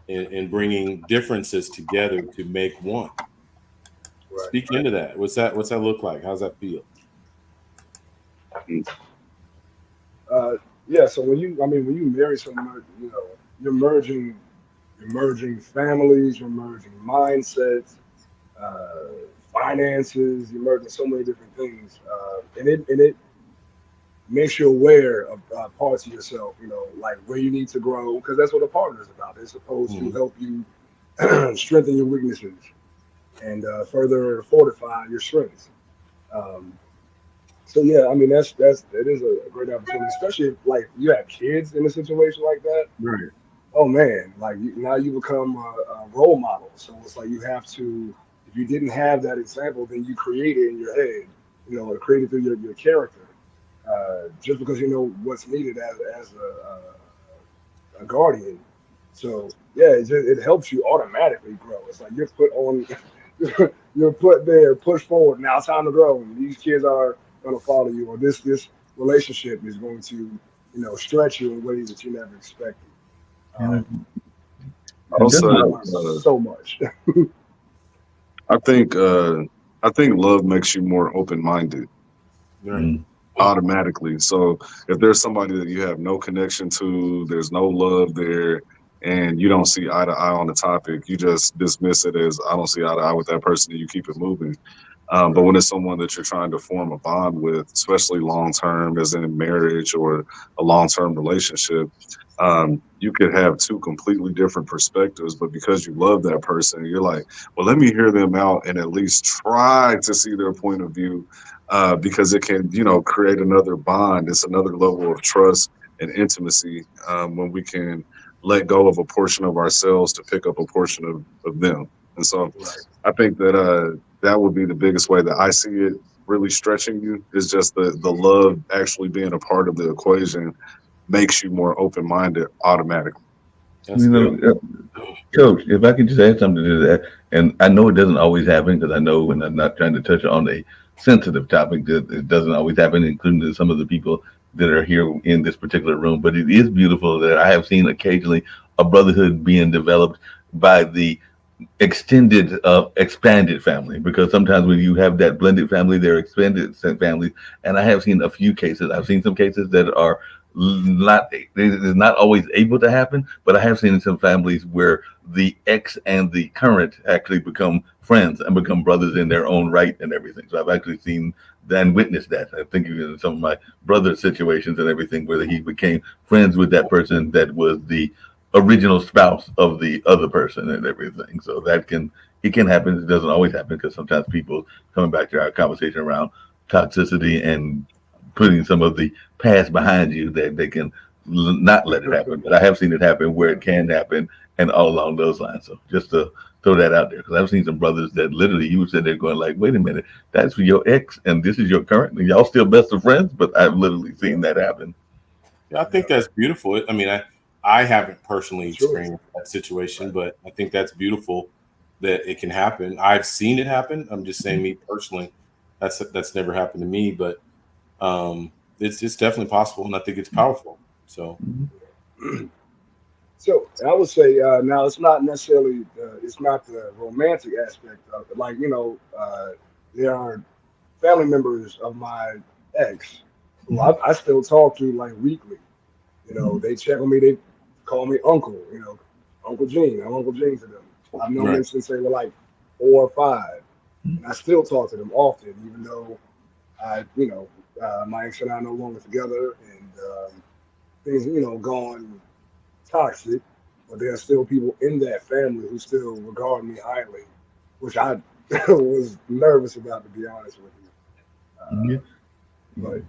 and bringing differences together to make one. Right. Speak into that. What's that look like? How's that feel? Yeah. So when you marry someone, you're merging families, you're merging mindsets, finances, you're merging so many different things, and it makes you aware of parts of yourself, like where you need to grow, because that's what a partner is about. They're supposed to help you strengthen your weaknesses and further fortify your strengths. Um, so yeah, I mean that is a great opportunity, especially if like you have kids in a situation like that. Right. Oh man, like now you become a role model. So it's like you have to. If you didn't have that example, then you create it in your head, or create it through your character. Just because you know what's needed as a guardian. So yeah, it helps you automatically grow. It's like you're put on, you're put there, push forward. Now it's time to grow, and these kids are going to follow you, or this relationship is going to stretch you in ways that you never expected. Also, So much. I think love makes you more open-minded. Right. Automatically. So if there's somebody that you have no connection to, there's no love there, and you don't see eye to eye on the topic, you just dismiss it as I don't see eye to eye with that person, and you keep it moving. But when it's someone that you're trying to form a bond with, especially long term, as in marriage or a long term relationship, you could have two completely different perspectives. But because you love that person, you're like, well, let me hear them out and at least try to see their point of view, because it can, create another bond. It's another level of trust and intimacy when we can let go of a portion of ourselves to pick up a portion of them. And so I think that that would be the biggest way that I see it really stretching you, is just the love actually being a part of the equation makes you more open-minded automatically. That's good. Coach, if I could just add something to that, and I know it doesn't always happen because I know when I'm not trying to touch on a sensitive topic that it doesn't always happen, including to some of the people that are here in this particular room. But it is beautiful that I have seen occasionally a brotherhood being developed by the expanded family, because sometimes when you have that blended family, they're expanded families. And I have seen a few cases. I've seen some cases that are not, it is not always able to happen, but I have seen some families where the ex and the current actually become friends and become brothers in their own right and everything. So I've actually seen and witnessed that. I think in some of my brother's situations and everything, where he became friends with that person that was the original spouse of the other person and everything. So it can happen. It doesn't always happen, because sometimes people, coming back to our conversation around toxicity and putting some of the past behind you, that they can not let it happen. But I have seen it happen where it can happen, and all along those lines. So just to throw that out there, because I've seen some brothers that literally you said they're going like, wait a minute, that's for your ex and this is your current, and y'all still best of friends. But I've literally seen that happen. Yeah, I think that's beautiful. I mean, I haven't personally experienced that situation, but I think that's beautiful that it can happen. I've seen it happen. I'm just saying, me personally, that's never happened to me, but it's definitely possible, and I think it's powerful. So, So I would say now it's not necessarily it's not the romantic aspect of it. Like there are family members of my ex who I still talk to like weekly. They check on me. They call me uncle. Uncle Gene. I'm Uncle Gene to them. I've known them since they were like 4 or 5, and I still talk to them often, even though my ex and I are no longer together, and things, gone toxic, but there are still people in that family who still regard me highly, which I was nervous about, to be honest with you. Yeah, But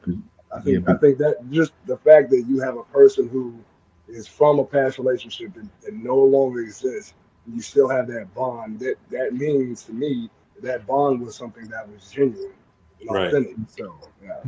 I yeah, think I think that just the fact that you have a person who is from a past relationship that no longer exists, and you still have that bond. That means to me that bond was something that was genuine and Right. authentic. So yeah,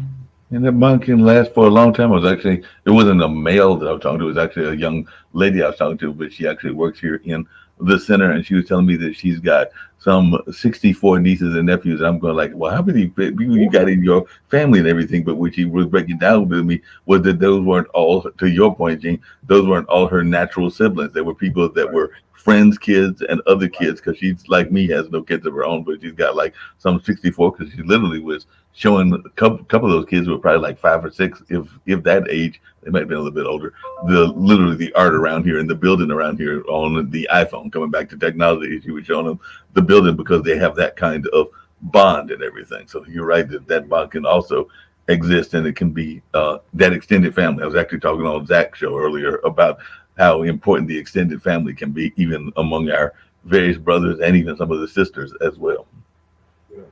and that bond can last for a long time. It wasn't a male that I was talking to. It was actually a young lady I was talking to, but she actually works here in the center, and she was telling me that she's got some 64 nieces and nephews. And I'm going like, well, how many people you got in your family and everything? But what she was breaking down to me was that those weren't all, to your point, Gene, those weren't all her natural siblings. There were people that right, were friends' kids and other right, kids, because she's like me, has no kids of her own, but she's got like some 64, because she literally was showing a couple of those kids were probably like 5 or 6, if that age. They might have been a little bit older. Literally the art around here and the building around here on the iPhone. Coming back to technology, she was showing them the building because they have that kind of bond and everything. So you're right that bond can also exist, and it can be that extended family. I was actually talking on Zach's show earlier about how important the extended family can be, even among our various brothers and even some of the sisters as well. yeah,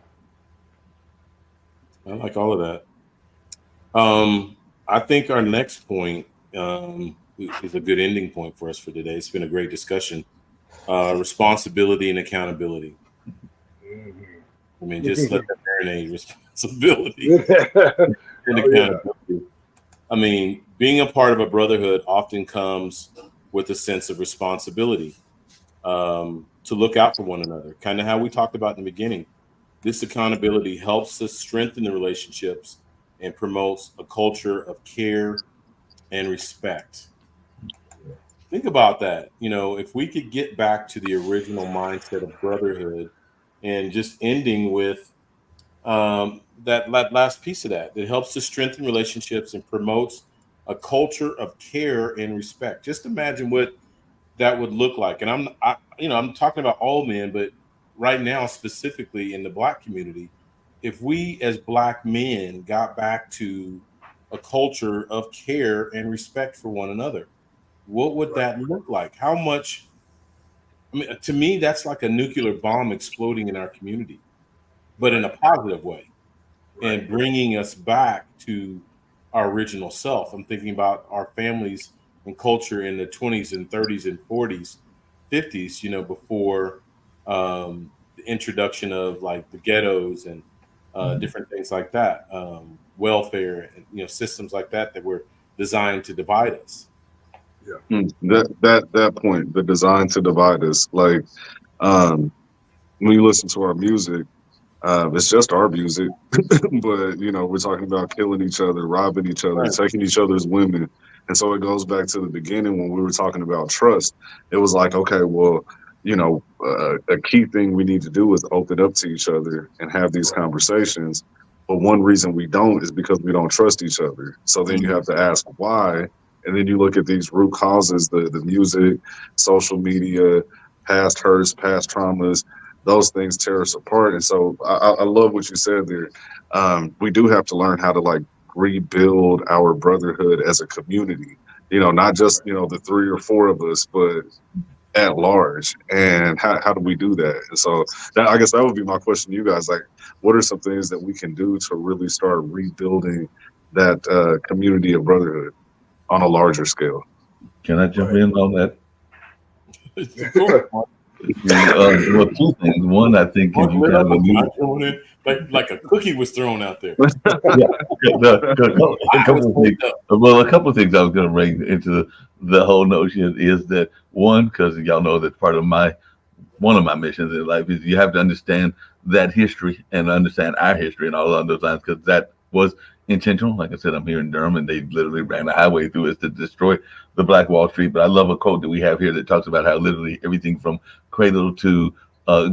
I like all of that. I think our next point is a good ending point for us for today. It's been a great discussion. Responsibility and accountability. I mean, just let that marinate. Responsibility and oh yeah, accountability. I mean, being a part of a brotherhood often comes with a sense of responsibility to look out for one another, kind of how we talked about in the beginning. This accountability helps us strengthen the relationships and promotes a culture of care and respect. Think about that. If we could get back to the original mindset of brotherhood and just ending with that last piece of that, that helps to strengthen relationships and promotes a culture of care and respect. Just imagine what that would look like. And I'm talking about all men, but right now, specifically in the Black community, if we as Black men got back to a culture of care and respect for one another, what would right, that look like? How much? I mean, to me, that's like a nuclear bomb exploding in our community, but in right, a positive way, right, and bringing us back to our original self. I'm thinking about our families and culture in the 20s and 30s and 40s, 50s, before the introduction of like the ghettos and different things like that, welfare and systems like that were designed to divide us. yeah, That point, the design to divide us, like um, when you listen to our music, it's just our music, but we're talking about killing each other, robbing each other, Right. taking each other's women, and so it goes back to the beginning when we were talking about trust. It was like, okay, well, a key thing we need to do is open up to each other and have these right, conversations. But one reason we don't is because we don't trust each other. So then you Mhm. have to ask why, and then you look at these root causes: the music, social media, past hurts, past traumas, those things tear us apart. And so I love what you said there. We do have to learn how to like rebuild our brotherhood as a community. Not just the three or four of us, but at large. And how do we do that? And so I guess that would be my question to you guys. Like, what are some things that we can do to really start rebuilding that community of brotherhood on a larger scale? Can I jump right. in on that? Go Well, two things. One, I think, as Mark you lit kind up. of Can I alluded, join in? Like a cookie was thrown out there. yeah, a I was couple of things. pulled up. Well, a couple of things I was going to bring into the whole notion is that one, because y'all know that part of one of my missions in life is you have to understand that history and understand our history and all along those lines, because that was intentional. Like I said, I'm here in Durham, and they literally ran a highway through us to destroy the Black Wall Street. But I love a quote that we have here that talks about how literally everything from cradle to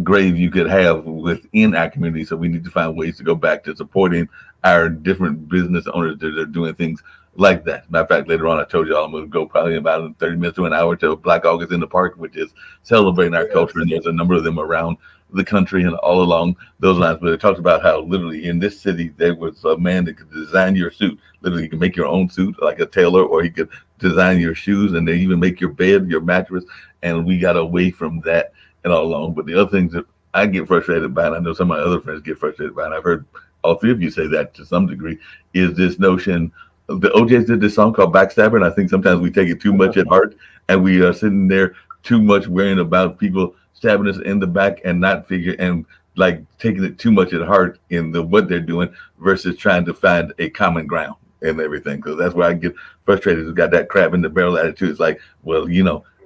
grave you could have within our community. So we need to find ways to go back to supporting our different business owners that are doing things like that. Matter of fact, later on, I told y'all I'm going to go probably about 30 minutes to an hour to Black August in the Park, which is celebrating our Yes, culture. And there's a number of them around the country and all along those lines. But it talks about how literally in this city, there was a man that could design your suit. Literally, you can make your own suit like a tailor, or he could design your shoes, and they even make your bed, your mattress. And we got away from that and all along. But the other things that I get frustrated by, and I know some of my other friends get frustrated by, and I've heard all three of you say that to some degree, is this notion. The OJs did this song called Backstabber, and I think sometimes we take it too much at heart, and we are sitting there too much worrying about people stabbing us in the back and not figure and like taking it too much at heart in the what they're doing versus trying to find a common ground and everything. Because that's where I get frustrated. It's got that crab in the barrel attitude. It's like, well,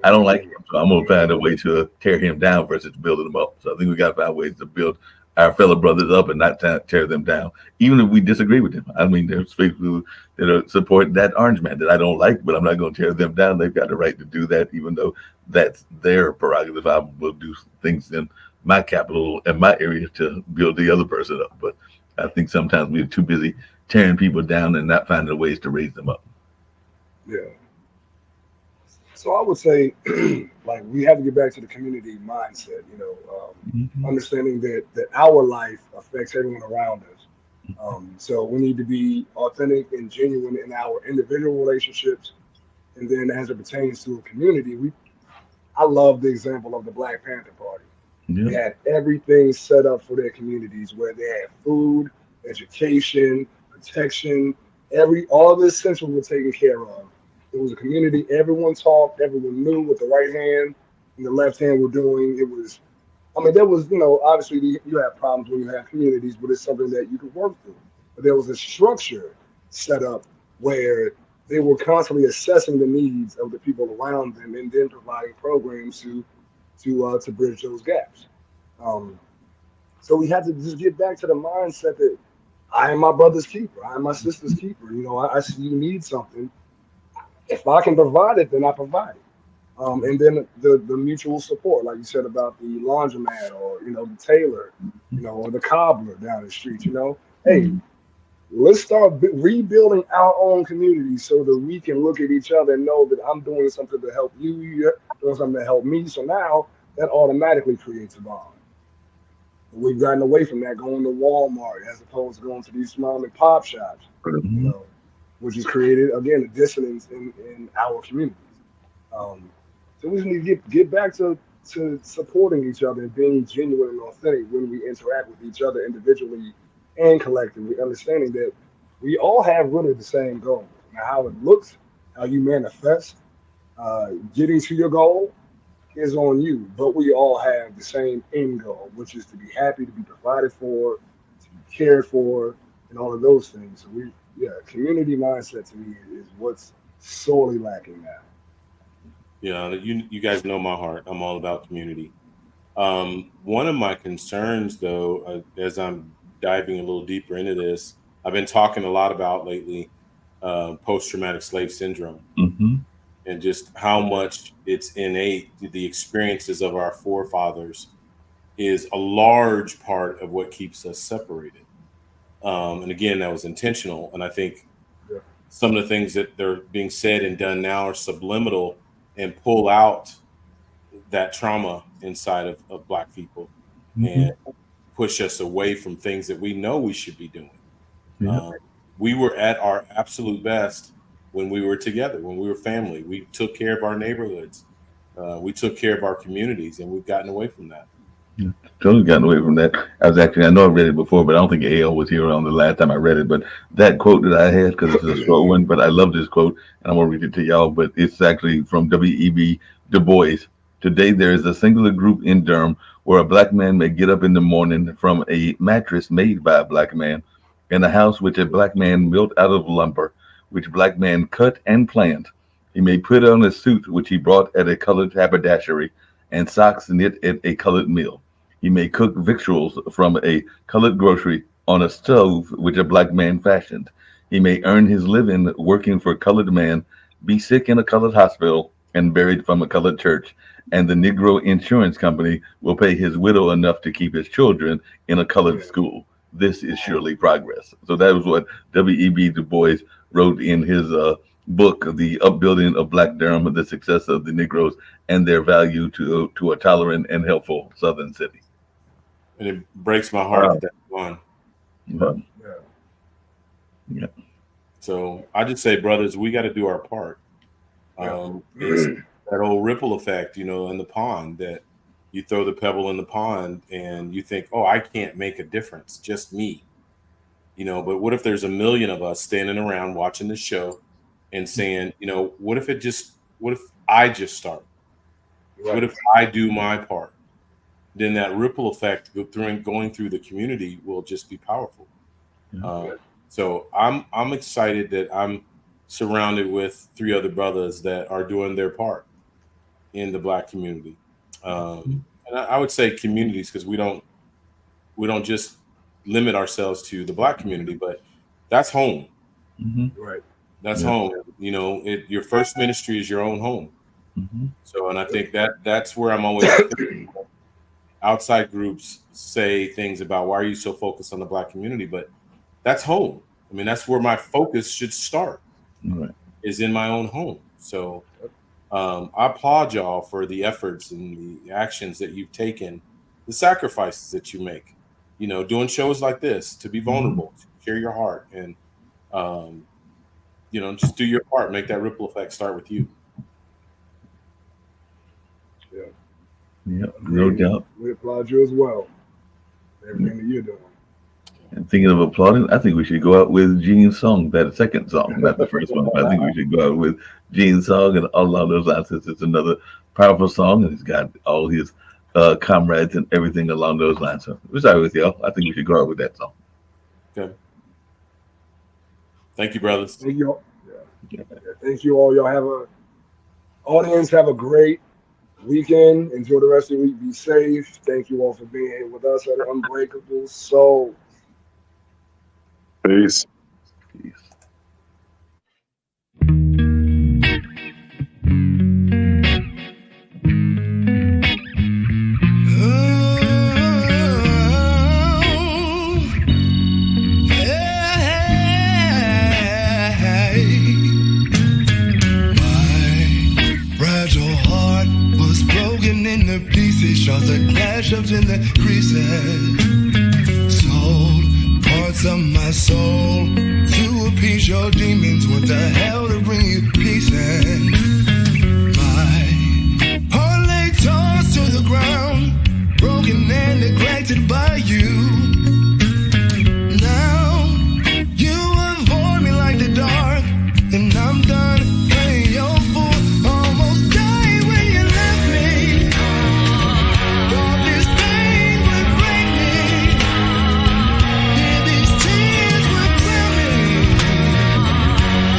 I don't like him, so I'm gonna find a way to tear him down versus building him up. So I think we got to find ways to build our fellow brothers up and not tear them down, even if we disagree with them. I mean, there's people that are supporting that orange man that I don't like, but I'm not going to tear them down. They've got the right to do that, even though that's their prerogative. I will do things in my capital and my area to build the other person up. But I think sometimes we're too busy tearing people down and not finding ways to raise them up. Yeah. So I would say, like, we have to get back to the community mindset. Understanding that our life affects everyone around us. So we need to be authentic and genuine in our individual relationships, and then as it pertains to a community, I love the example of the Black Panther Party. Yeah. They had everything set up for their communities, where they had food, education, protection, all the essentials were taken care of. It was a community. Everyone talked. Everyone knew what the right hand and the left hand were doing. There was, obviously you have problems when you have communities, but it's something that you could work through. But there was a structure set up where they were constantly assessing the needs of the people around them and then providing programs to bridge those gaps. So we had to just get back to the mindset that I am my brother's keeper. I am my sister's keeper. I see you need something. If I can provide it, then I provide it. And then the mutual support, like you said about the laundromat or the tailor, or the cobbler down the street. Hey, let's start rebuilding our own community so that we can look at each other and know that I'm doing something to help you, you're doing something to help me. So now that automatically creates a bond. We've gotten away from that, going to Walmart as opposed to going to these mom and pop shops, which has created, again, a dissonance in our communities. So we just need to get back to supporting each other and being genuine and authentic when we interact with each other individually and collectively, understanding that we all have really the same goal. Now, how it looks, how you manifest, getting to your goal is on you, but we all have the same end goal, which is to be happy, to be provided for, to be cared for, and all of those things. So community mindset to me is what's sorely lacking now. Yeah, you guys know my heart. I'm all about community. One of my concerns, though, as I'm diving a little deeper into this, I've been talking a lot about lately post-traumatic slave syndrome, and just how much it's innate. The experiences of our forefathers is a large part of what keeps us separated. And again, that was intentional. And I think some of the things that they're being said and done now are subliminal and pull out that trauma inside of Black people and push us away from things that we know we should be doing. We were at our absolute best when we were together, when we were family. We took care of our neighborhoods. We took care of our communities, and we've gotten away from that. Totally gotten away from that. I know I read it before, but I don't think AL was here on the last time I read it. But that quote that I had, because it's a short one, but I love this quote, and I'm going to read it to y'all. But it's actually from W.E.B. Du Bois. Today, there is a singular group in Durham where a Black man may get up in the morning from a mattress made by a Black man, in a house which a Black man built out of lumber, which Black man cut and planned. He may put on a suit which he brought at a colored haberdashery, and socks knit at a colored mill. He may cook victuals from a colored grocery on a stove which a Black man fashioned. He may earn his living working for a colored man, be sick in a colored hospital, and buried from a colored church. And the Negro insurance company will pay his widow enough to keep his children in a colored school. This is surely progress. So that was what W.E.B. Du Bois wrote in his book, The Upbuilding of Black Durham, the Success of the Negroes and Their Value to a Tolerant and Helpful Southern City. And it breaks my heart that that's gone. Yeah. So I just say, brothers, we got to do our part. It's that old ripple effect, in the pond, that you throw the pebble in the pond and you think, oh, I can't make a difference, just me. But what if there's a million of us standing around watching the show and saying, what if I just start? Right. What if I do my part? Then that ripple effect going through the community will just be powerful. So I'm excited that I'm surrounded with 3 other brothers that are doing their part in the Black community. And I would say communities, because we don't just limit ourselves to the Black community, but that's home. Right. That's home. Your first ministry is your own home. So, and I think that's where I'm always outside groups say things about, why are you so focused on the Black community? But that's home. I mean, that's where my focus should start, is in my own home. So I applaud y'all for the efforts and the actions that you've taken, the sacrifices that you make, doing shows like this, to be vulnerable, to share your heart, and, just do your part, make that ripple effect start with you. Yeah, no doubt. We applaud you as well. Everything that you're doing. And thinking of applauding, I think we should go out with Gene's song, that second song, not the first one. I think we should go out with Gene's song and all along those lines. It's another powerful song, and he's got all his comrades and everything along those lines. So we're sorry with y'all. I think we should go out with that song. Okay. Thank you, brothers. Thank you all. Yeah. Thank you all. Y'all have a great weekend. Enjoy the rest of the week. Be safe. Thank you all for being here with us at Unbreakable Soul. Peace. Peace. Shots of clash ups in the creases. Sold parts of my soul to appease your demons. What the hell to bring you peace? And my heart lay tossed to the ground, broken and neglected by you. Now you avoid me like the dark, and I'm done playing your fool. Almost died when you left me. Thought this pain would break me. Hear these tears would clear me.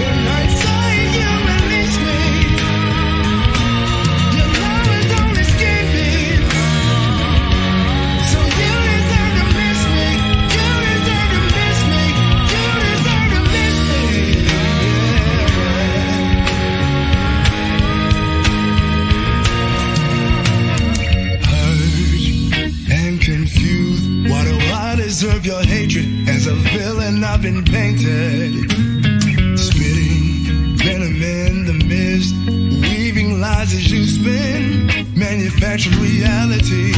When I saw you release me, your love is only skin deep. So you deserve to miss me. You deserve to miss me. You deserve to miss me. Hurt and confused. Why do I deserve your hatred? As a villain I've been painted. Spitting venom in the mist, weaving lies as you spin, manufactured reality.